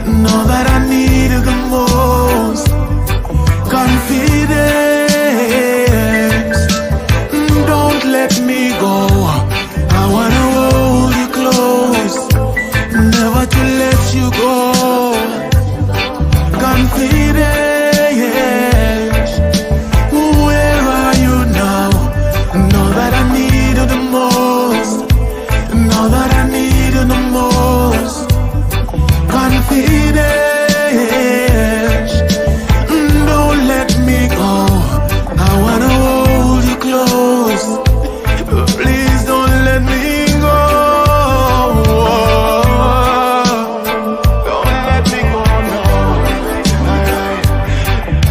Know that I need you the most. Confidence. Don't let me go. I wanna hold you close. Never to let you go. Confidence. Where are you now? Know that I need you the most. Know that I need you the most. Confidence. Don't let me go. I wanna hold you close. Please don't let me go. Don't let me go, no.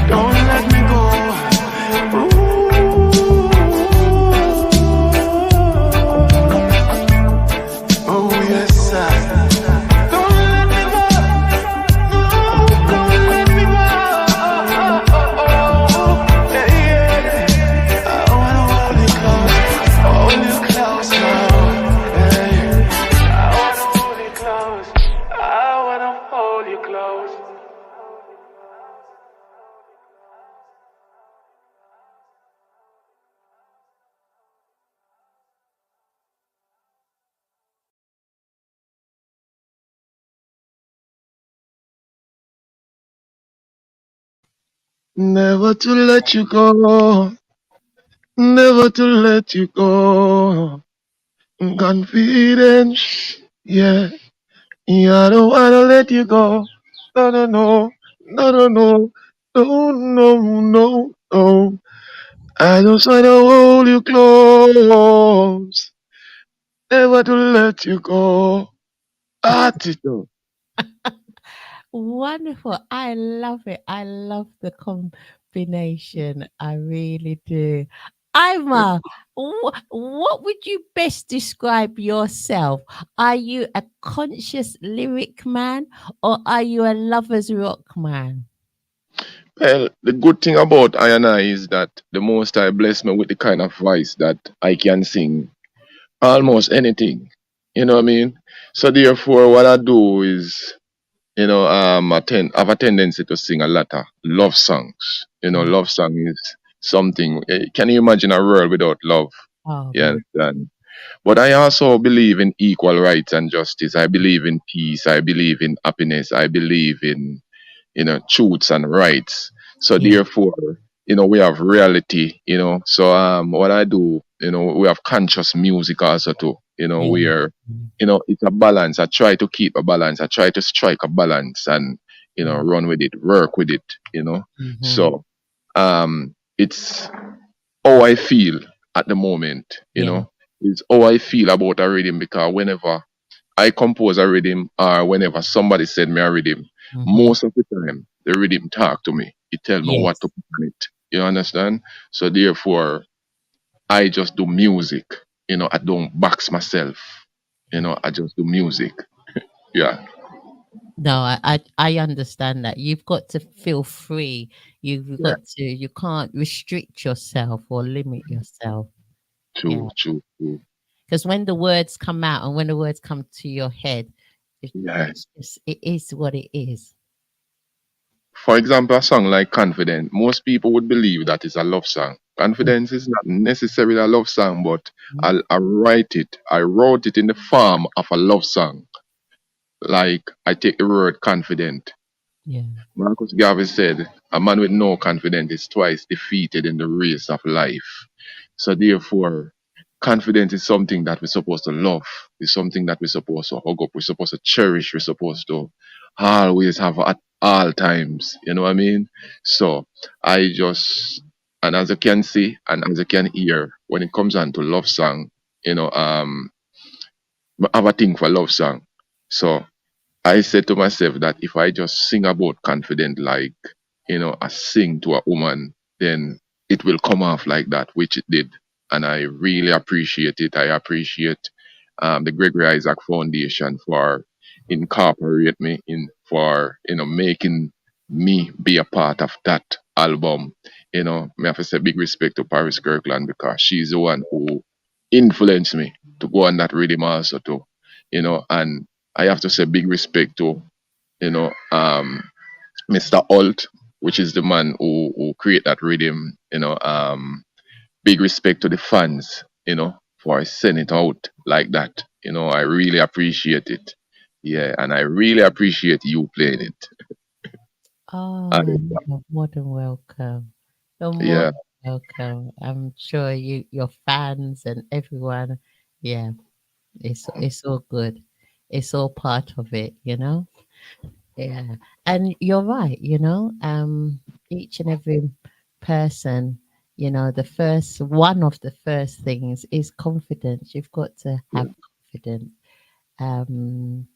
Don't let me go. Oh yes, sir. Don't let me go. No, don't let me go. Yeah, yeah. I wanna hold you close now. Hey. I wanna hold you close. I wanna hold you close. Never to let you go. Never to let you go. Confidence. Yeah. Yeah, I don't wanna let you go. No, no, no. No, no, no. No, no, no, no. I just wanna hold you close. Never to let you go. Attitude. Wonderful. I love it. I love the combination. I really do. Ima, what would you best describe yourself? Are you a conscious lyric man or are you a lover's rock man? Well, the good thing about I and I is that the Most High bless me with the kind of voice that I can sing almost anything. You know what I mean? So therefore, what I do is, have a tendency to sing a lot of love songs. Mm. Love song is something. Can you imagine a world without love? Oh, You man. understand? But I also believe in equal rights and justice. I believe in peace. I believe in happiness. I believe in, truths and rights. So Yeah. therefore, we have reality, So what I do, we have conscious music also too, Yeah. where, it's a balance. I try to keep a balance. I try to strike a balance and, run with it, work with it. Mm-hmm. So it's how I feel at the moment, Yeah. It's how I feel about a rhythm because whenever I compose a rhythm or whenever somebody send me a rhythm, Mm-hmm. most of the time the rhythm talk to me. It tell me what to Yes. put on it. You understand? So therefore I just do music. I don't box myself. I just do music. Yeah. No, I understand that. You've got to feel free. You've Yeah. got to, you can't restrict yourself or limit yourself. Yeah. True, true, true. Because when the words come out and when the words come to your head, Yeah. it's just, it is what it is. For example, a song like Confident, most people would believe that is a love song. Confidence is not necessarily a love song, but Mhm. I wrote it in the form of a love song. Like I take the word confident. Yeah. Marcus Garvey said, a man with no confidence is twice defeated in the race of life. So therefore, confidence is something that we're supposed to love. It's something that we're supposed to hug up. We're supposed to cherish. We're supposed to always have at all times. You know what I mean? So I just, and as you can see and as you can hear, when it comes on to love song, I have a thing for love song. So I said to myself that if I just sing about confident, like, I sing to a woman, then it will come off like that, which it did. And I really appreciate it. I appreciate the Gregory Isaac Foundation for incorporate me in for making me be a part of that album. Me have to say big respect to Paris Kirkland because she's the one who influenced me to go on that rhythm also too. And I have to say big respect to, you know, um, Mr. Alt, which is the man who create that rhythm, big respect to the fans, for sending it out like that. I really appreciate it. Yeah, and I really appreciate you playing it. Oh, And, you're more than welcome. You're more yeah, than welcome. I'm sure your fans and everyone, yeah, it's all good. It's all part of it, you know? Yeah. And you're right, each and every person, the first one of the first things is confidence. You've got to yeah, have confidence.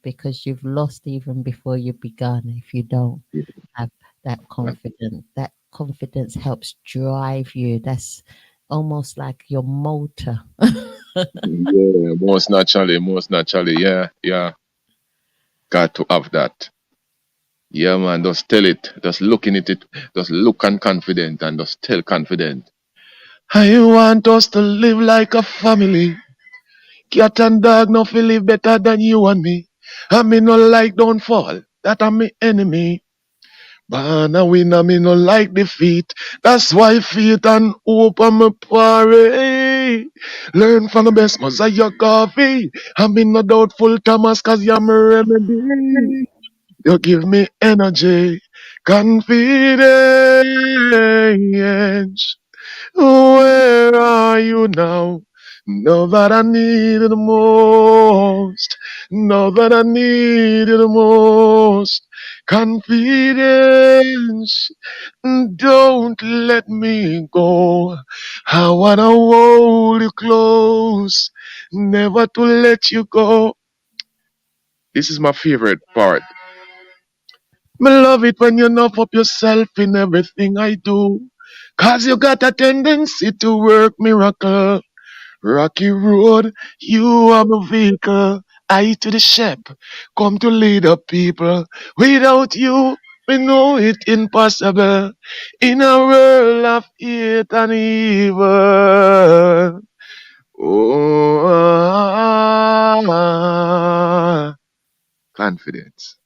Because you've lost even before you begun if you don't yeah, have that confidence. That confidence helps drive you. That's almost like your motor. yeah, most naturally, yeah, yeah, got to have that. Yeah, man, just tell it, just looking at it, just look and confident and just tell confident. I want us to live like a family. Cat and dog no feel live better than you and me. I me no like downfall, that a me enemy. Born a winner, me no like defeat. That's why faith and hope am a party. Learn from the best Messiah coffee. I me no doubtful Thomas cause you're my remedy. You give me energy, confidence. Where are you now? Know that I need you the most. Know that I need you the most. Confidence. Don't let me go. I wanna hold you close. Never to let you go. This is my favorite part. Me love it when you nuff up yourself in everything I do. Cause you got a tendency to work miracle. Rocky road, you are my vehicle. I to the ship, come to lead the people. Without you, we know it impossible. In a world of hate and evil. Oh, confidence.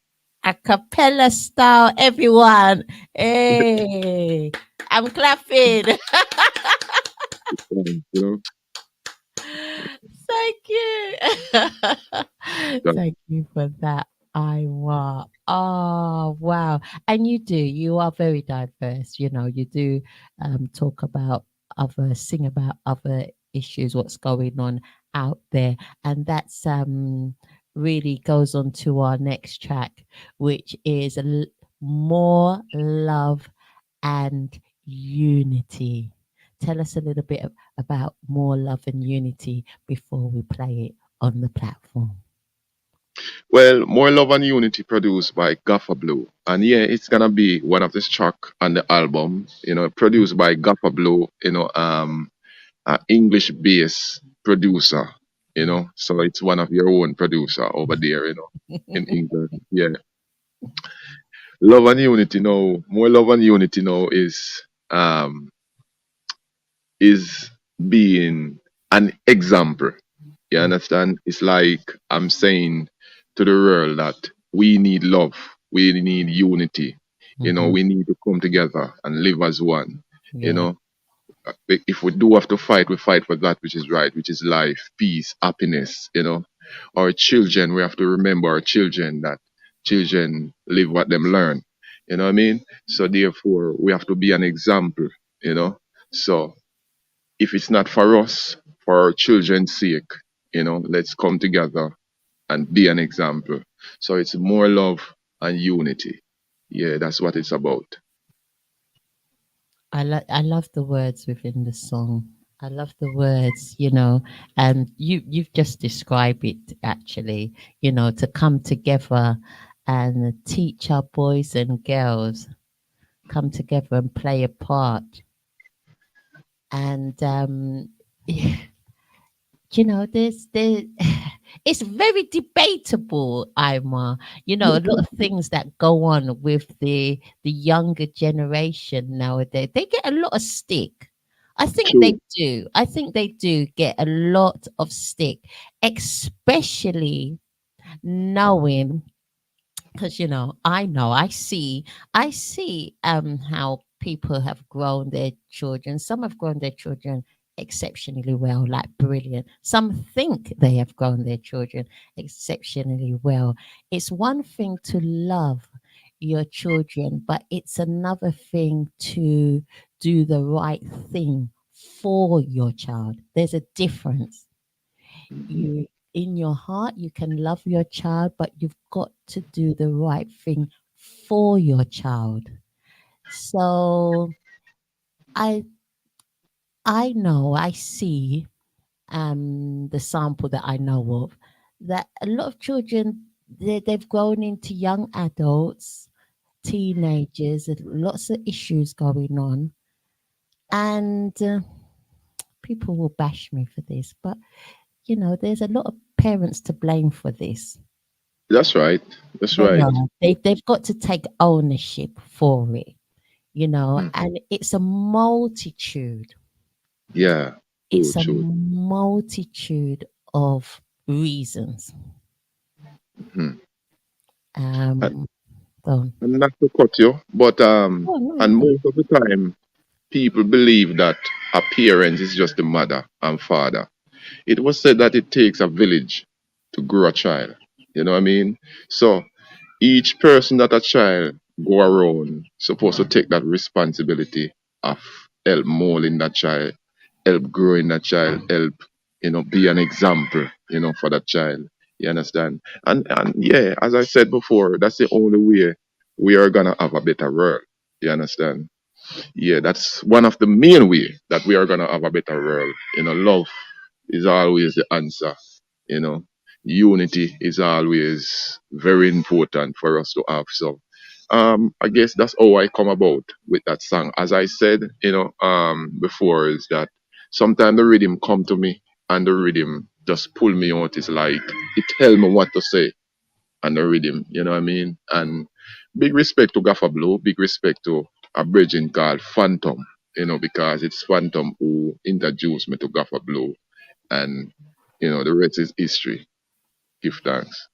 A cappella style, everyone. Hey, I'm clapping. You know? Thank you. So, Thank you for that, Iwa. Oh, wow. And you are very diverse. You do talk about sing about other issues, what's going on out there. And that's really goes on to our next track, which is More Love and Unity. Tell us a little bit about More Love and Unity before we play it on the platform. well, More Love and Unity produced by Gaffer Blue. And yeah, it's gonna be one of the track on the album, produced by Gaffer Blue, English bass producer, so it's one of your own producer over there, in England. Yeah. Love and Unity now, More Love and Unity now um is being an example. You understand? It's like I'm saying to the world that we need love, we need unity. Mm-hmm. We need to come together and live as one. You Yeah. know, if we do have to fight, we fight for that which is right, which is life, peace, happiness. Our children, we have to remember our children that children live what them learn. You know what I mean? So therefore, we have to be an example. You know, so if it's not for us, for our children's sake, let's come together and be an example. So it's more love and unity. Yeah, that's what it's about. I love the words within the song. I love the words, and you've just described it actually, to come together and teach our boys and girls come together and play a part. And there's it's very debatable, Ima. A lot of things that go on with the younger generation nowadays. They get a lot of stick. I think they True. do. I think they do get a lot of stick, especially knowing because I see how people have grown their children. Some have grown their children exceptionally well, like brilliant. Some think they have grown their children exceptionally well. It's one thing to love your children, but it's another thing to do the right thing for your child. There's a difference. You In your heart you can love your child, but you've got to do the right thing for your child. So i I see the sample that I know of, that a lot of children, they've grown into young adults, teenagers, and lots of issues going on. And people will bash me for this, but there's a lot of parents to blame for this. That's right. That's They right. are. They've got to take ownership for it, Mm. and it's a multitude. Yeah. True, It's a true. multitude of reasons. Mhm. And, Um, so, and not to cut you, but oh no, and you got most of the time, people believe that a parent is just the mother and father. It was said that it takes a village to grow a child. You know what I mean? So each person that a child go around supposed to take that responsibility of help molding that child, help growing that child, help, be an example, for that child. You understand? And yeah, as I said before, that's the only way we are gonna have a better world. You understand? Yeah, that's one of the main way that we are gonna have a better world. Love is always the answer. You know, unity is always very important for us to have. So, I guess that's how I come about with that song. As I said, before, is that sometimes the rhythm come to me and the rhythm just pull me out. It's like it tell me what to say and the rhythm. You know what I mean? And big respect to Gaffer Blue, big respect to a bridging called Phantom, because it's Phantom who introduced me to Gaffer Blue. And, the rest is history. Give thanks.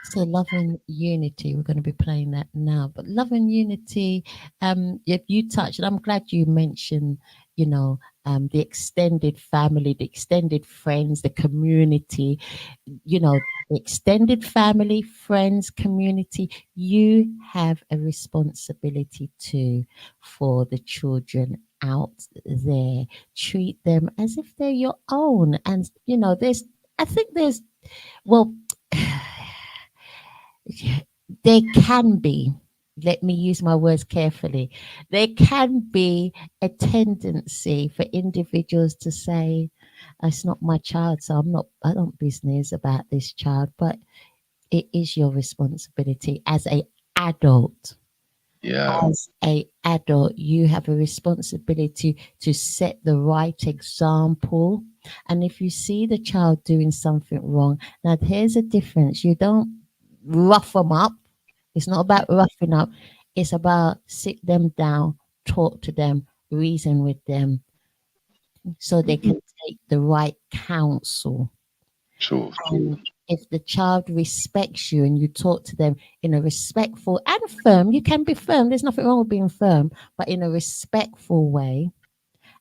so Love and Unity. We're going to be playing that now. But Love and Unity, if you touched, and I'm glad you mentioned, you know, the extended family, the extended friends, the community, the extended family, friends, community, you have a responsibility too for the children out there. Treat them as if they're your own. And, I think well, there can be, let me use my words carefully, there can be a tendency for individuals to say, it's not my child, so I don't business about this child, but it is your responsibility as a adult. Yeah. As a adult, you have a responsibility to set the right example. And if you see the child doing something wrong, now here's a difference. You don't rough them up. It's not about roughing up. It's about sit them down, talk to them, reason with them, so they Hmm. can take the right counsel. True, true. And if the child respects you and you talk to them in a respectful and firm, you can be firm. There's nothing wrong with being firm, but in a respectful way,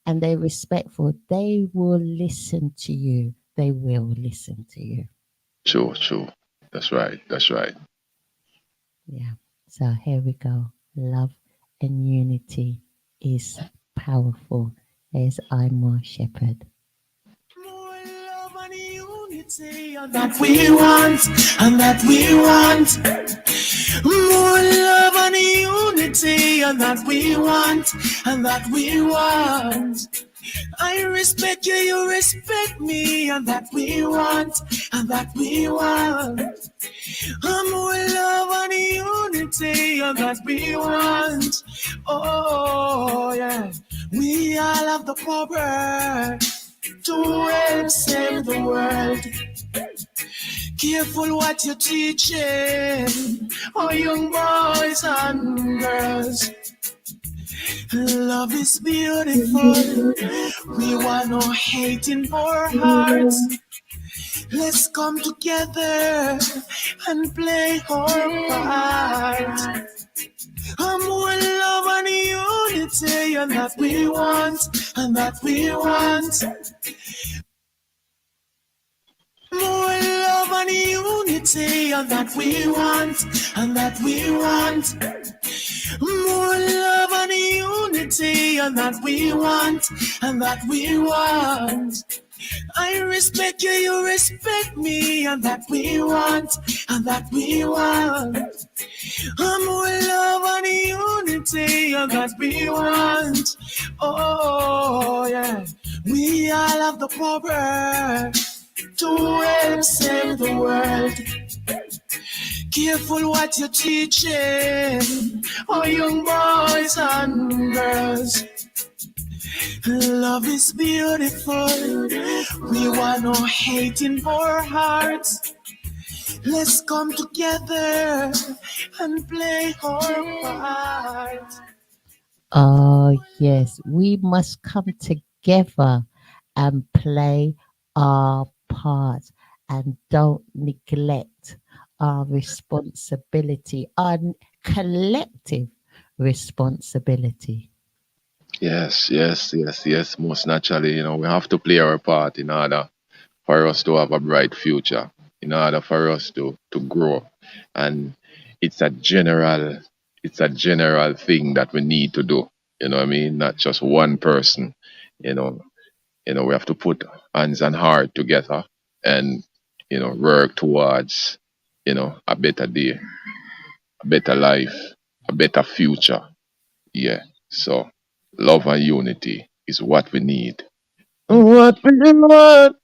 and they're respectful, they will listen to you. They will listen to you. True, true. That's right. That's right. Yeah. So here we go. Love and unity is powerful. There's Imar Shephard. More love and unity, and that we want, and that we want. More love and unity, and that we want, and that we want. I respect you, you respect me, and that we want, and that we want. More love and unity, and that we want. Oh, yeah. We all have the power to help save the world. Careful what you're teaching, oh young boys and girls. Love is beautiful. We want no hate in our hearts. Let's come together and play our part. More love and unity, and that we want, and that we want. More love and unity, and that we want, and that we want. More love and unity, and that we want, and that we want. I respect you, you respect me, and that we want, and that we want. More love and unity, and that we want. Oh, yeah. We all have the power to help save the world. Careful what you're teaching, oh young boys and girls. Love is beautiful. We want no hate in our hearts. Let's come together and play our part. Oh, yes, we must come together and play our part and don't neglect our responsibility, our collective responsibility. Yes, yes, yes, yes. Most naturally, we have to play our part in order for us to have a bright future, in order for us to grow. And it's a general, it's a general thing that we need to do. You know what I mean? Not just one person. You know, we have to put hands and heart together and work towards a better day, a better life, a better future. Yeah. So love and unity is what we need. What we want,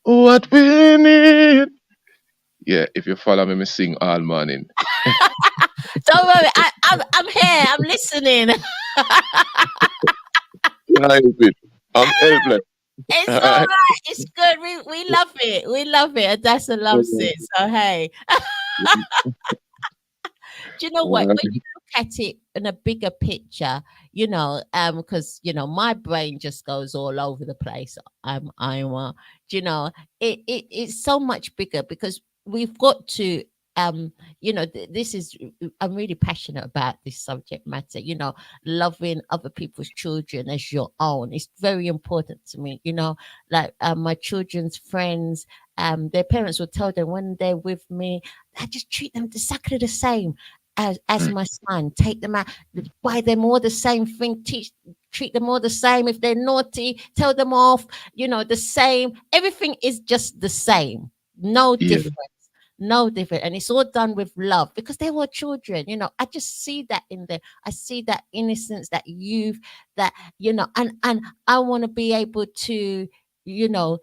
what we need. Yeah, if you follow me, me sing all morning. Don't worry, I'm here, I'm listening. Can I help it? I'm helpless. It's All all right. right. It's good. We love it. We love it. Adassah loves it. So hey, do you know what? When you look at it in a bigger picture, because my brain just goes all over the place. Do you know, it's so much bigger because we've got to. this is, I'm really passionate about this subject matter. Loving other people's children as your own is very important to me. Like my children's friends, their parents will tell them when they're with me, I just treat them exactly the same as mm, my son. Take them out, buy them all the same thing, treat them all the same. If they're naughty, tell them off. The same. Everything is just the same. No yeah, difference. No different. And it's all done with love because they were children. I just see that in them. I see that innocence, that youth, that, and I want to be able to, you know,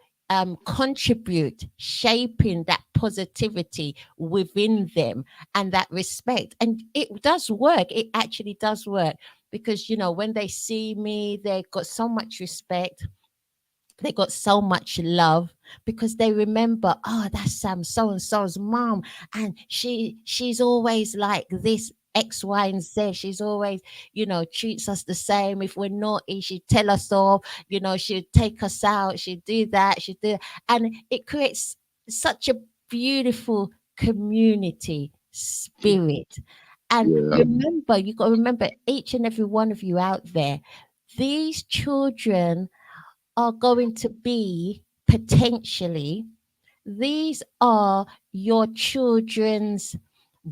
contribute, shaping that positivity within them and that respect. And it does work. It actually does work because, when they see me, they've got so much respect, they got so much love because they remember, oh, that's so and so's mom, and she's always like this. X, Y, and Z. She's always, treats us the same. If we're naughty, she'd tell us off. She'd take us out. She'd do that. She'd do, and it creates such a beautiful community spirit. And yeah, remember, you got to remember, each and every one of you out there, these children are going to be potentially, these are your children's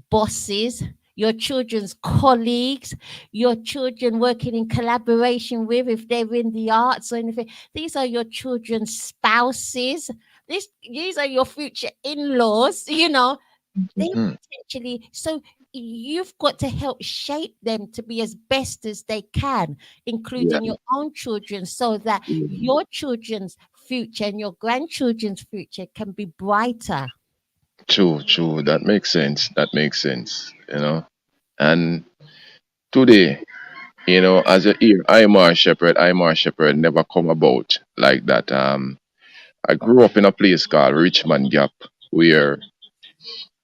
bosses, your children's colleagues, your children working in collaboration with, if they're in the arts or anything. These are your children's spouses. These are your future in-laws, they mm, potentially, so you've got to help shape them to be as best as they can, yeah, including your own children, so that yeah. your children's future and your grandchildren's future can be brighter. True, true. That makes sense. That makes sense. And today, as you hear, Imar Shepherd never come about like that. I grew up in a place called Richmond Gap, where,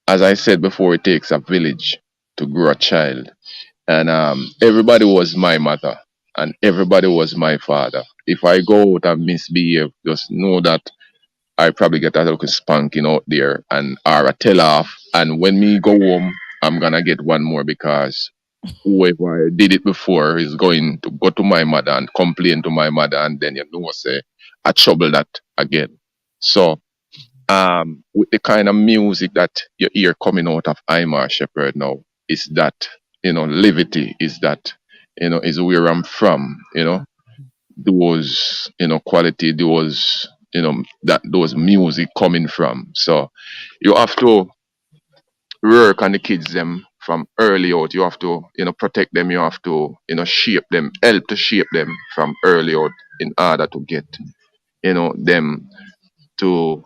as I said before, it takes a village to grow a child. And everybody was my mother, and everybody was my father. If I go out and misbehave, just know that I probably get a little spanking out there and or a tell off. And when me go home, I'm gonna get one more because whoever did it before is going to go to my mother and complain to my mother, and then say I trouble that again. So with the kind of music that you hear coming out of Imar Shepherd now, is that, levity, is that, is where I'm from, those, quality, those, that those music coming from. So you have to work on the kids them from early out. You have to, protect them. You have to, shape them, help to shape them from early out in order to get, them to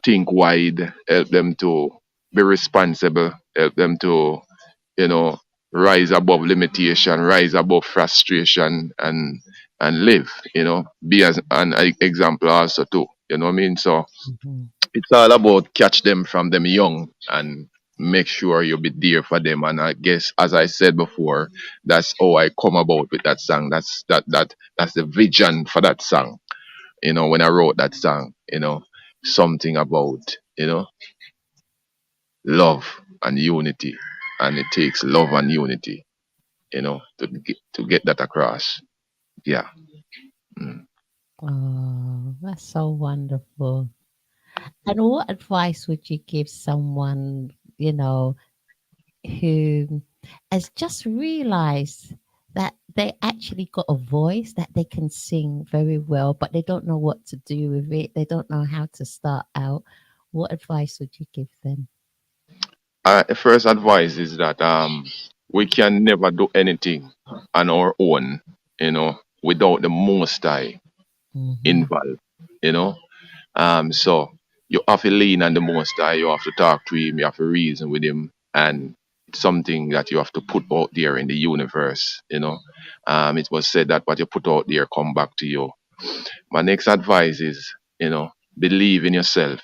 think wide, help them to be responsible, help them to, you know, rise above limitation, rise above frustration, and live. Be as an example also too. You know what I mean? So Mhm. it's all about catch them from them young and make sure you be there for them. And I guess, as I said before, that's how I come about with that song. That's the vision for that song. When I wrote that song, something about, love and unity. And it takes love and unity, to get that across. Yeah. Mm. Oh, that's so wonderful. And what advice would you give someone, who has just realized that they actually got a voice, that they can sing very well, but they don't know what to do with it? They don't know how to start out. What advice would you give them? First advice is that we can never do anything on our own, without the Most High Hmm. involved. You know, so you have to lean on the Most High. You have to talk to Him. You have to reason with Him, and it's something that you have to put out there in the universe. It was said that what you put out there come back to you. My next advice is, believe in yourself.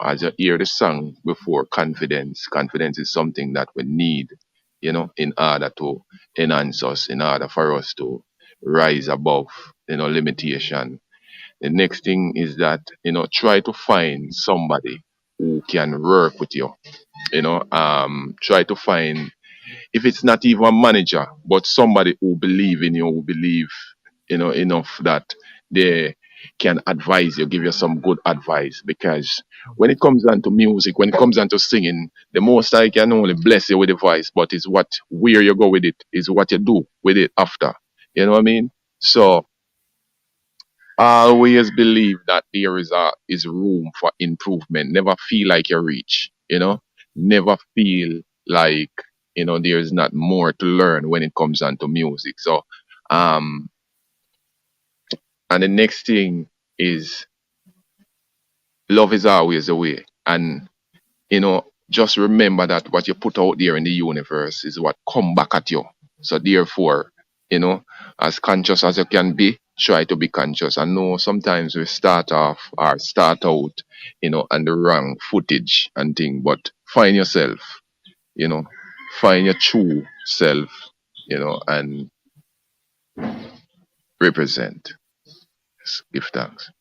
As you hear the song before, confidence. Confidence is something that we need, in order to enhance us, in order for us to rise above, limitation. The next thing is that, try to find somebody who can work with you, Try to find, if it's not even a manager, but somebody who believe in you, who believe, enough that they can advise you, give you some good advice. Because when it comes down to music, when it comes down to singing, the most I can only bless you with the voice, but it's what where you go with it, is what you do with it after. You know what I mean? So I always believe that there is room for improvement. Never feel like you reach, never feel like, there is not more to learn when it comes down to music. So um and the next thing is, love is always the way. And just remember that what you put out there in the universe is what come back at you. So therefore, you know, as conscious as you can be, try to be conscious. I know sometimes we start off or start out, on the wrong footage and thing, but find yourself, you know, find your true self, and represent. Give thanks.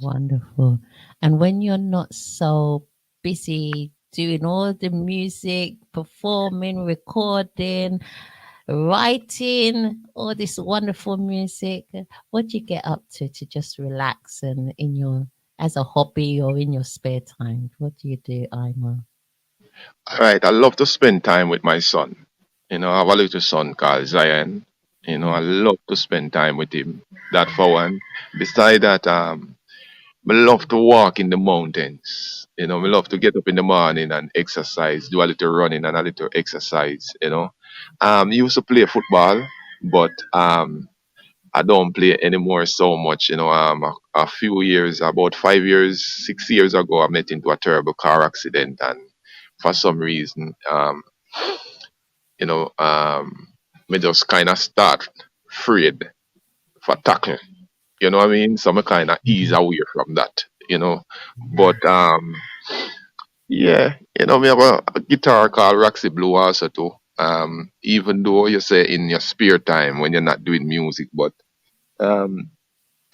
Wonderful. And when you're not so busy doing all the music, performing, recording, writing, all this wonderful music, what do you get up to just relax and in your as a hobby or in your spare time? What do you do, Ima? All right, I love to spend time with my son. I have a little son called Zion. I Mm. love to spend time with him. That for one. Beside that, I love to walk in the mountains. I love to get up in the morning and exercise, do a little running and a little exercise. Used to play football, but I don't play anymore so much. A few years, about 5 years, 6 years ago, I met into a terrible car accident, and for some reason, you know, um, me just kind of start afraid for tackling. You know what I mean? So I kind of ease Mhm. away from that. But yeah, we have a guitar called Roxy Blue also too. Even though you say in your spare time when you're not doing music, but um,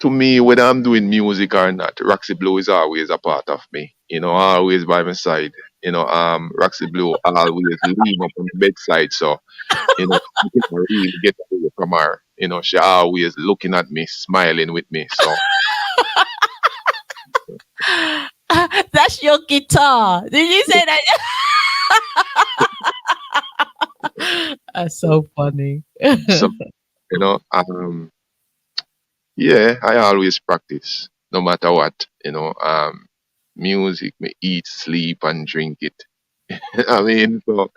to me, whether I'm doing music or not, Roxy Blue is always a part of me. Always by my side. Roxy Blue always lean up on the bedside, so you can really get away from her. She always looking at me, smiling with me. So That's your guitar. Did you say that? That's so funny. so you know, um, yeah, I always practice, no matter what. Music, me eat, sleep, and drink it. I mean, so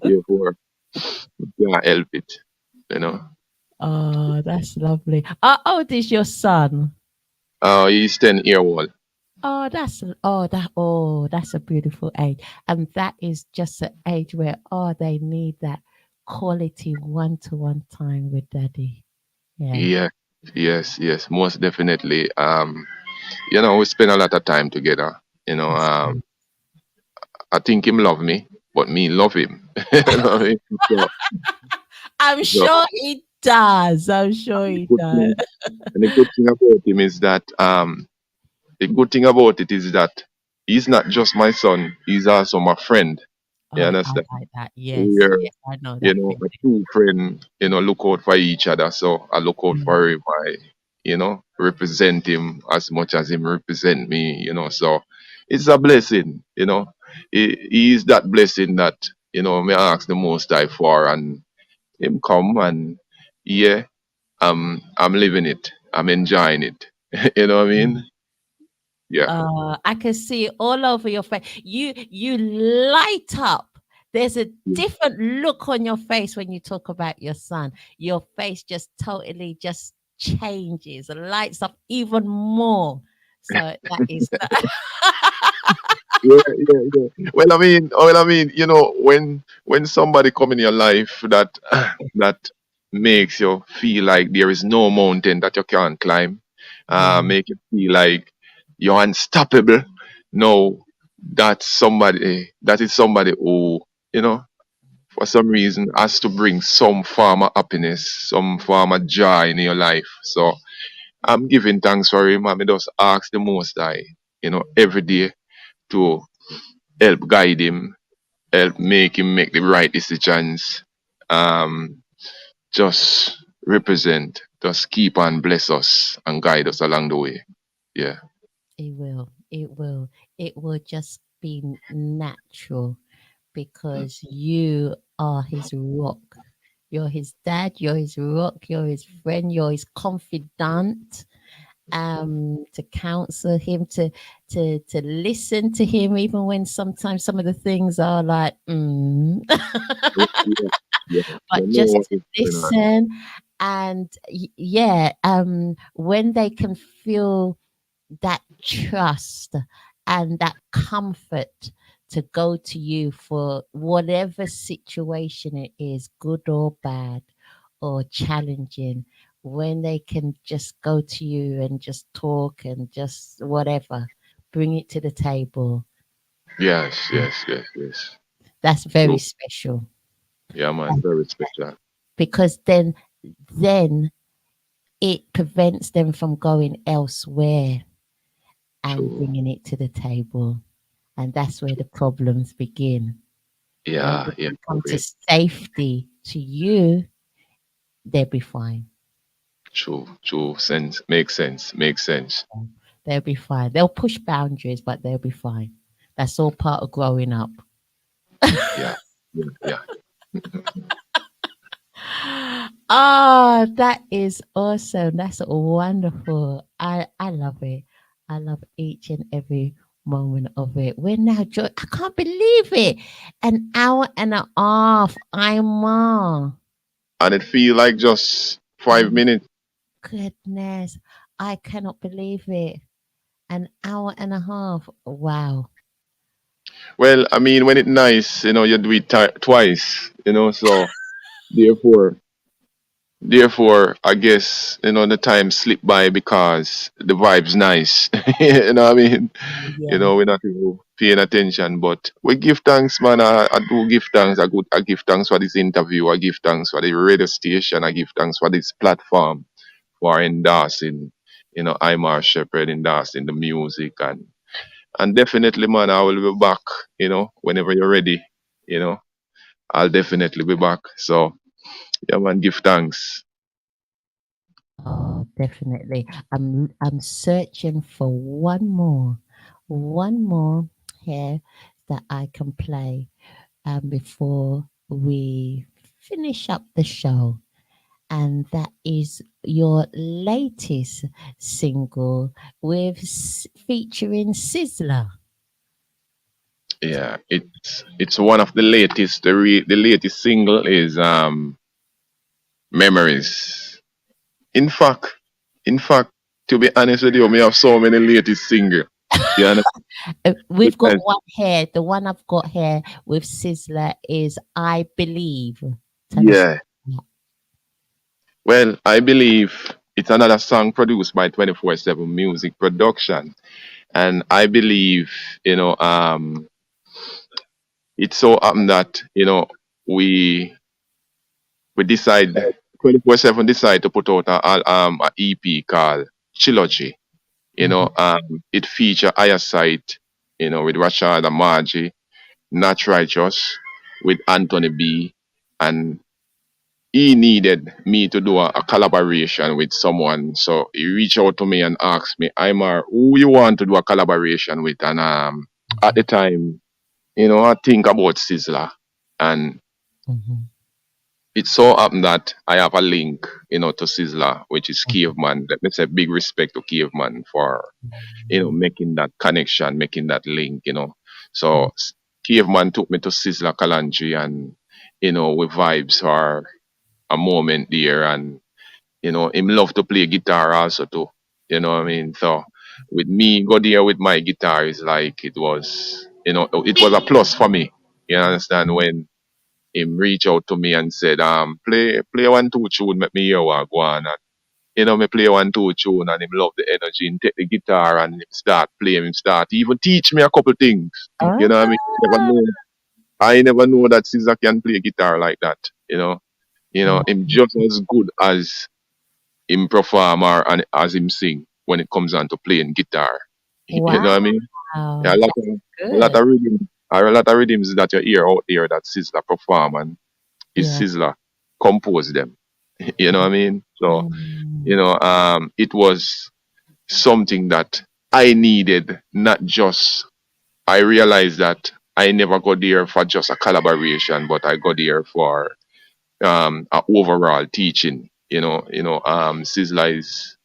therefore, you can't help it. You know, Oh, that's lovely. How old is your son? he's 10 year old. That's a beautiful age. And that is just an age where they need that quality one-to-one time with daddy. Yeah. Yeah, yes, yes, most definitely. We spend a lot of time together. You know, That's um, good. I think him love me, but me love him. You know what I mean? So, I'm so sure he does. I'm sure the he good does. thing, and the good thing about him is that the good thing about it is that he's not just my son; he's also my friend. You Oh, I understand? like that. Yes, We're, yes, I know that a feeling. true friend. Look out for each other. So I look out Mm, for him. I, represent him as much as him represent me. So it's a blessing. He is that blessing that me ask the Most High for, and him come, and yeah, I'm living it. I'm enjoying it. You know what I mm. mean? Yeah. I can see it all over your face. You light up. There's a different look on your face when you talk about your son. Your face just totally just changes, lights up even more. So that is that. Yeah, yeah, yeah. Well, I mean, when somebody come in your life that that makes you feel like there is no mountain that you can't climb, Yeah. make you feel like you're unstoppable. No, that is somebody who, for some reason has to bring some form of happiness, some form of joy in your life. So I'm giving thanks for him. I mean, just ask the Most High, every day to help guide him, help make him make the right decisions. Um, just represent, just keep on bless us and guide us along the way. Yeah, It will. It will. It will just be natural because you are his rock. You're his dad, you're his rock, you're his friend, you're his confidant. To counsel him, to listen to him, even when sometimes some of the things are like, yeah, yeah. Yeah. You but know just what to is going on. listen. And yeah, when they can feel that trust and that comfort to go to you for whatever situation it is, good or bad or challenging, when they can just go to you and just talk and just whatever, bring it to the table. Yes, yes, yes, yes. That's very True. special. Yeah, man, And very special. because then it prevents them from going elsewhere and True. bringing it to the table. And that's where the problems begin. When Yeah, they yeah, can come to great. safety to you, they'll be fine. True, true. Sense, makes sense, makes sense. They'll be fine. They'll push boundaries, but they'll be fine. That's all part of growing up. Yeah, yeah, yeah. Oh, that is awesome. That's wonderful. I love it. I love each and every moment of it. We're now I can't believe it. An hour and a half. I'm And it feel like just 5 minutes. goodness. I cannot believe it. An hour and a half. Wow. Well, I mean, when it's nice, you do it twice, so therefore, I guess, the time slip by because the vibe's nice. You know what I mean? Yeah. We're not even paying attention, but we give thanks, man. I do give thanks. I give thanks for this interview. I give thanks for the radio station. I give thanks for this platform for endorsing, Imar Shepherd endorsing the music and definitely, man, I will be back. Whenever you're ready, you know, I'll definitely be back. So yeah, man, give thanks. Oh, definitely. I'm searching for one more here that I can play before we finish up the show. And that is your latest single with featuring Sizzler. Yeah, it's one of the latest. The latest single is Memories. In fact, in fact, to be honest with you, me have so many latest single. You understand? We've got Because one here. The one I've got here with Sizzler is I Believe. Tell us. yeah, well, I believe it's another song produced by 24/7 Music Production, and I believe you know it so happened that we we decide 24/7 decide to put out a EP called Trilogy. Mhm, It feature Higher Sight, with Rashad Margie, Not Righteous, with Anthony B, and he needed me to do a collaboration with someone. So he reached out to me and asked me, Imar, who you want to do a collaboration with? And at mhm, the time, I think about Sizzler. And mhm, it so happened that I have a link, to Sizzler, which is mhm, Caveman. Let me say big respect to Caveman for, mhm, making that connection, making that link. So mhm, Caveman took me to Sizzler Kalanji and, we vibes for a moment there and him love to play guitar also too. You know what I mean? So with me go there with my guitar is like it was a plus for me. You understand when him reach out to me and said, play one two tune, make me hear what go on and me play one two tune and him love the energy and take the guitar and him start playing, him start even teach me a couple things. You know what I mean? Never Ah, know I never know that Caesar can play guitar like that, wow. him just as good as him perform or and as him sing when it comes on to playing guitar. You know what I mean? Yeah, Wow. That's a lot good. of rhythm, are a lot of rhythms that you hear out there that Sizzla perform, and is Yeah. Sizzla compose them. You know what I mean? So, Mm, it was something that I needed, not just, I realized that I never got there for just a collaboration, but I got there for a overall teaching. Sizzla is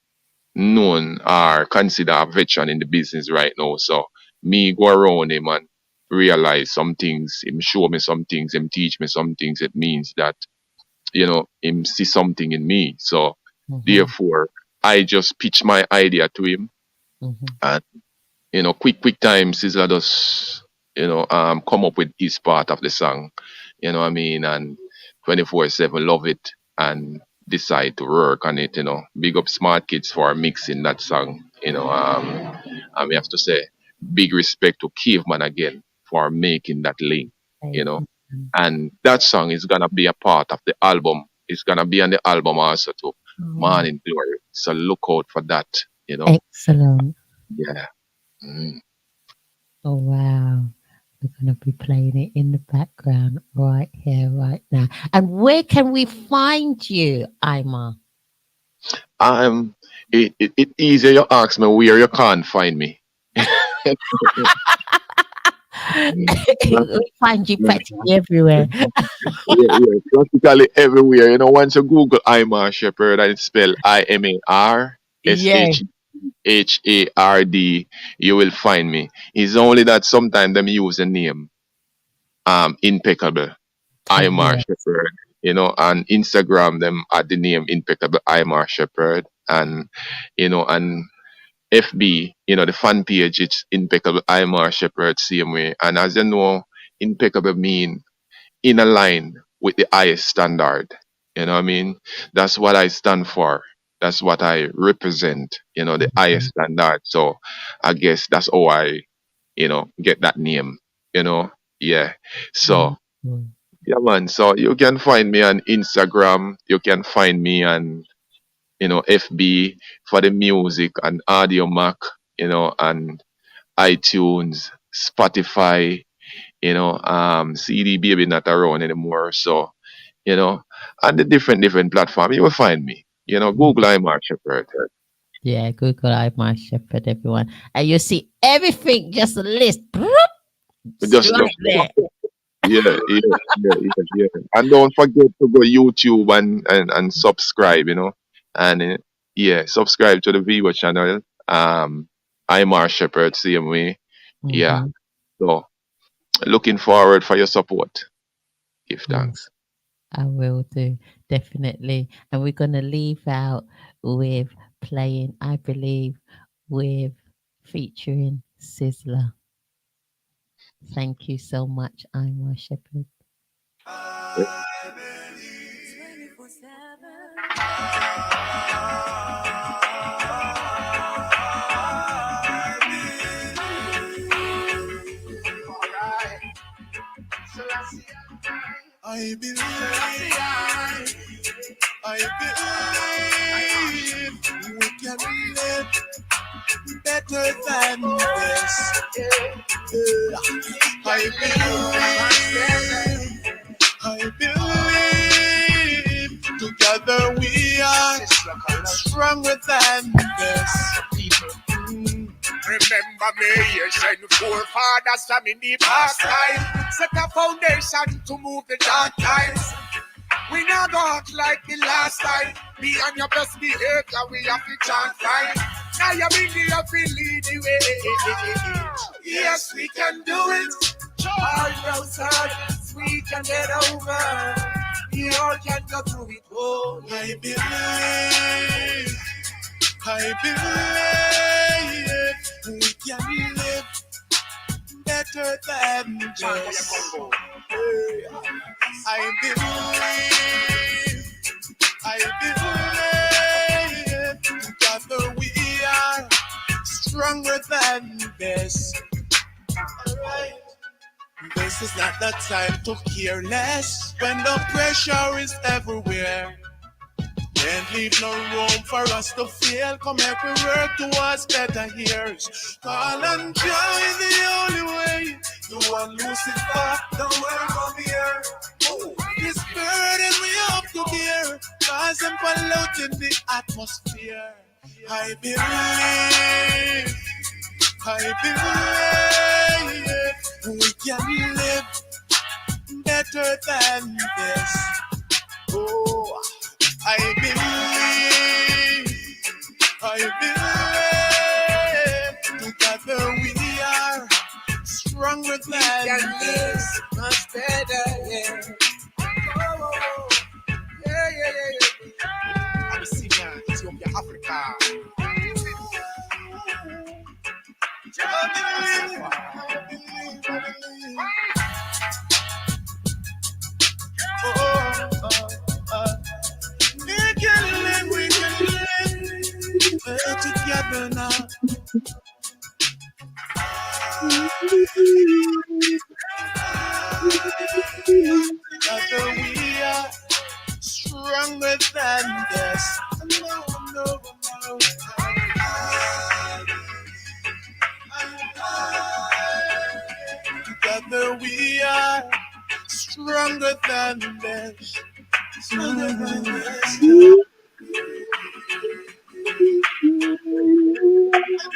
known or considered a veteran in the business right now. So me go around him and realize some things, him show me some things, him teach me some things, it means that, him see something in me. So mhm, therefore I just pitch my idea to him, mhm. and quick time Sizzla does, come up with his part of the song, what I mean, and 24/7 love it and decide to work on it, Big up Smart Kids for mixing that song, and we have to say big respect to Caveman again for making that link, you know. Amen. And that song is gonna be a part of the album. It's gonna be on the album also too. Oh, Morning Glory. So look out for that, you know. excellent. Yeah. Mm. Oh, wow. We're going to be playing it in the background right here, right now. And where can we find you, Ima? Um, it easier you ask me where you can't find me. We find you practically everywhere. Yeah, practically everywhere. Once you Google Imar Shepherd and it's spelled Yeah. IMARSHHARD, you will find me. It's only that sometimes them use the name Impeccable Oh, Imar yeah. Shepherd. On Instagram them add the name Impeccable Imar Shepherd, and FB, the fan page, it's Impeccable Imar Shepherd same way. And as you know, impeccable mean in a line with the highest standard. You know what I mean? That's what I stand for. That's what I represent, the highest Mhm, standard. So I guess that's how I, get that name, you know? Yeah. So, mhm, yeah, man. So you can find me on Instagram. You can find me on, FB for the music and Audio Mac, and iTunes, Spotify, CD Baby not around anymore. So, on the different platform, you will find me. mhm. Google Imar Shepherd. Yeah, Google Imar Shepherd, everyone. And you see everything, just a list. Just, Right there. yeah, yeah. And don't forget to go YouTube and subscribe, and yeah, subscribe to the Vivo channel. Imar Shepherd, same way. Yeah. Hmm. So looking forward for your support. Give Yes, thanks. I will do, definitely. And we're going to leave out with playing, I believe, with featuring Sizzler. Thank you so much, Imar Shepherd. I believe 24/7. I believe, I believe we can live better than this. I believe, I believe together we are stronger than this. Mm. Remember me, yes, and forefathers from in the past time. Set a foundation to move the dark times. We not go act like the last time. Be on your best behavior, we have to chant fine. Now you bring the up and lead the way. Yes, we can do it. All those hurdles we can get over. We all can go through it. Oh, I believe, I believe we can live better than this. Hey, I believe, I believe together we are stronger than this. Alright. This is not the time to care less when the pressure is everywhere. Can't leave no room for us to fail. Come here, we work towards better years. Call and joy is the only way. The one Lucifer, don't welcome here. This burden we have to bear, cause I'm polluting the atmosphere. I believe, I believe we can live better than this. Oh, I believe, I believe together we are stronger than this. Much better, yeah. Oh, yeah, yeah, yeah, yeah. Abyssinia, Ethiopia, Africa. I believe, I believe. Oh, we can live, we can live together now. Together we are stronger than this. No, no, no. Together we are stronger than this. Stronger than this.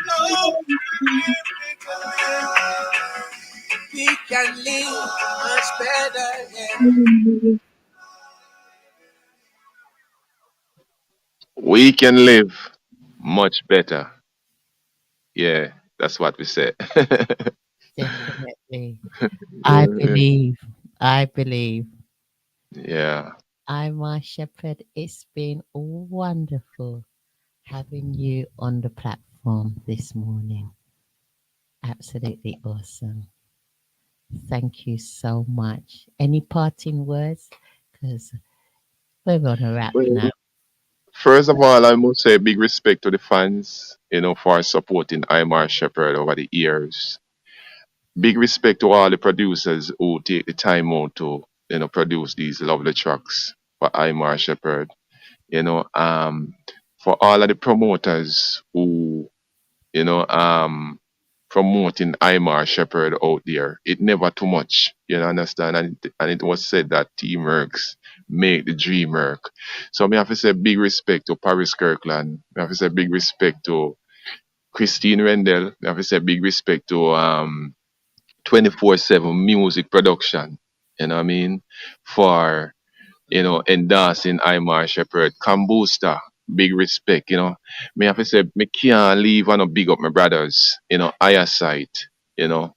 No, we can live much better. Yeah. We can live much better. Yeah, that's what we said. Definitely. I believe. I believe. Yeah. Imar Shepherd, it's been wonderful having you on the platform this morning. Absolutely awesome. Thank you so much. Any parting words? Because we're going to wrap now. Well, first of all, I must say big respect to the fans, for supporting Imar Shepherd over the years. Big respect to all the producers who take the time out to, produce these lovely tracks for Imar Shepherd. You know, um, for all of the promoters who, you know, promoting Imar Shepherd out there. It never too much, understand? And it was said that teamworks make the dream work. So me have to say big respect to Paris Kirkland. Me have to say big respect to Christine Rendell. Me have to say big respect to 24/7 music production. You know what I mean? For endorsing Imar Shepherd, Kambusta, big respect, Me have to say, me can't leave and not big up my brothers, higher sight, you know,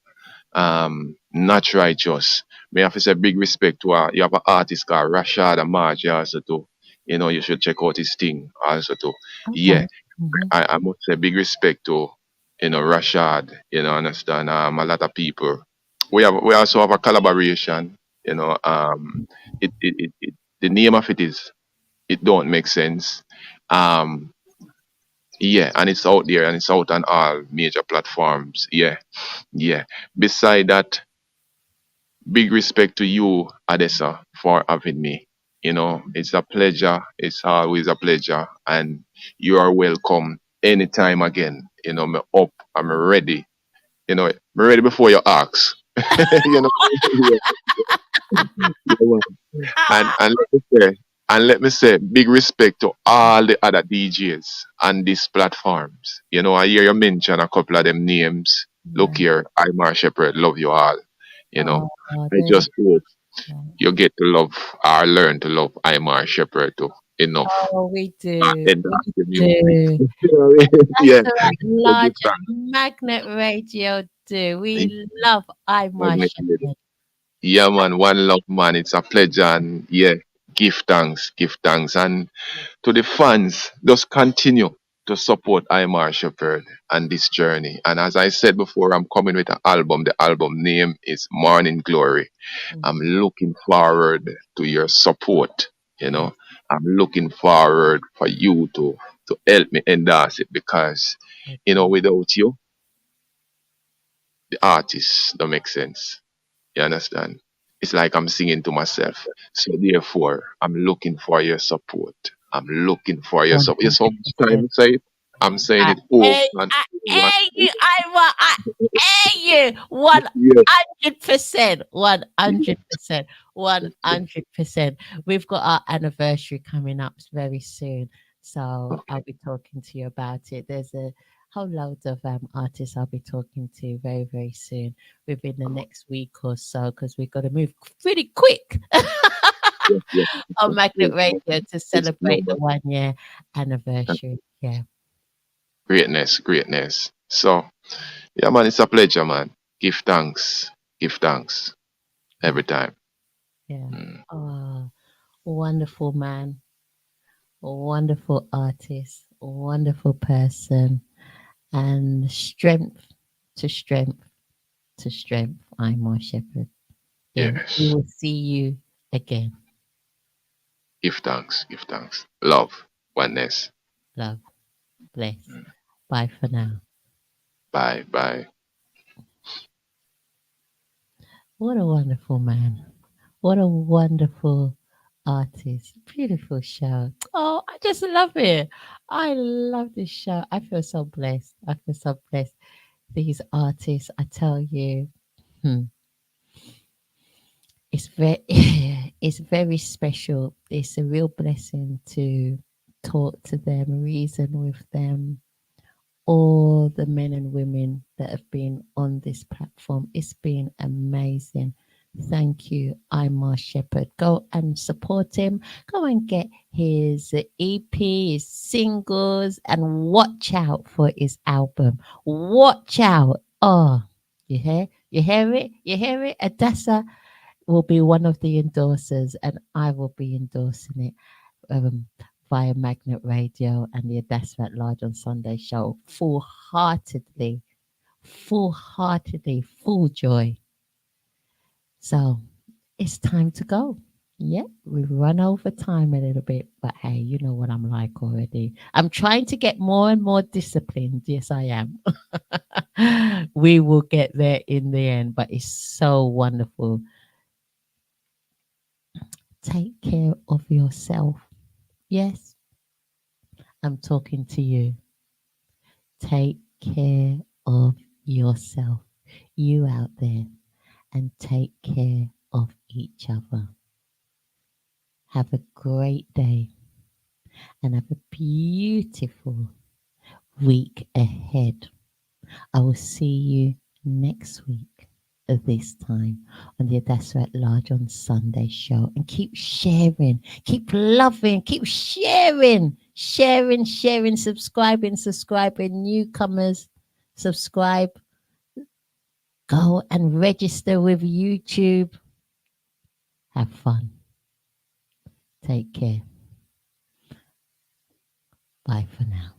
not righteous. Me have to say big respect to you have an artist called Rashad Amaji also too. You should check out his thing also too. Yeah, Okay. Hmm. I must say big respect to Rashad, understand a lot of people. We also have a collaboration, it the name of it is it don't make sense. Um yeah, and it's out there and it's out on all major platforms. Yeah, yeah. Beside that, big respect to you, Adessa, for having me. It's a pleasure. It's always a pleasure. And you are welcome anytime again. Me up. I'm ready. I'm ready before you ask. you know, yeah, and Ah, and let me say, big respect to all the other DJs on these platforms. I hear you mention a couple of them names. Look yeah. here, Imar Shepherd, love you all. Oh, I there just hope you go. you get to love or learn to love Imar Shepherd too. Enough. Oh, we do. And We that's the music. do. Yeah. That's right. So Large this time, and Magnet Radio do. We love Imar Shepherd. yeah, man, one love, man. It's a pleasure, and yeah, give thanks, and to the fans, just continue to support Imar Shepherd and this journey. And as I said before, I'm coming with an album. The album name is Morning Glory. I'm Mhm. looking forward to your support. You know, I'm looking forward for you to help me endorse it because, Okay. without you, the artist don't make sense. You understand? It's like I'm singing to myself. So therefore, I'm looking for your support. I'm looking for your support. You so much time 100%. to say it. I'm saying I it all hate, and I what hate you. I hate you. One yes, hundred percent. 100%. 100%. We've got our anniversary coming up very soon, so okay. I'll be talking to you about it. There's a whole load of artists I'll be talking to very very soon, within the next week or so, because we've got to move pretty quick Yes, yes. on Magnet Yes. Radio to It's celebrate the number. 1 year anniversary. Yeah. Greatness, greatness. So yeah, man, it's a pleasure, man. Give thanks. Give thanks Yeah. every time. Yeah. Mm. Oh, wonderful man, wonderful artist, wonderful person, and strength to strength to strength. I'm Imar Shephard. Yeah, we Yes. will see you again. Give thanks. Give thanks. Love. Oneness. Love, bless. Mm. Bye for now. Bye. Bye. What a wonderful man. What a wonderful artist. Beautiful show. Oh, I just love it. I love this show. I feel so blessed. I feel so blessed. These artists, I tell you, hmm, it's very, it's very special. It's a real blessing to talk to them, reason with them, all the men and women that have been on this platform. It's been amazing. Thank you, Imar Shephard. Go and support him. Go and get his EP, his singles, and watch out for his album. Watch out. Oh, you hear? You hear it? You hear it? Adassah will be one of the endorsers, and I will be endorsing it um, via Magnet Radio and the Adassah at Large on Sunday show full heartedly, full joy. So it's time to go. Yep, we've run over time a little bit, but hey, you know what I'm like already. I'm trying to get more and more disciplined. Yes, I am. We will get there in the end, but it's so wonderful. Take care of yourself. Yes, I'm talking to you. Take care of yourself, you out there, and take care of each other. Have a great day and have a beautiful week ahead. I will see you next week at this time on the Adassah at Large on Sunday show. And keep sharing, keep loving, keep sharing, subscribing, newcomers, subscribe, go and register with YouTube. Have fun. Take care. Bye for now.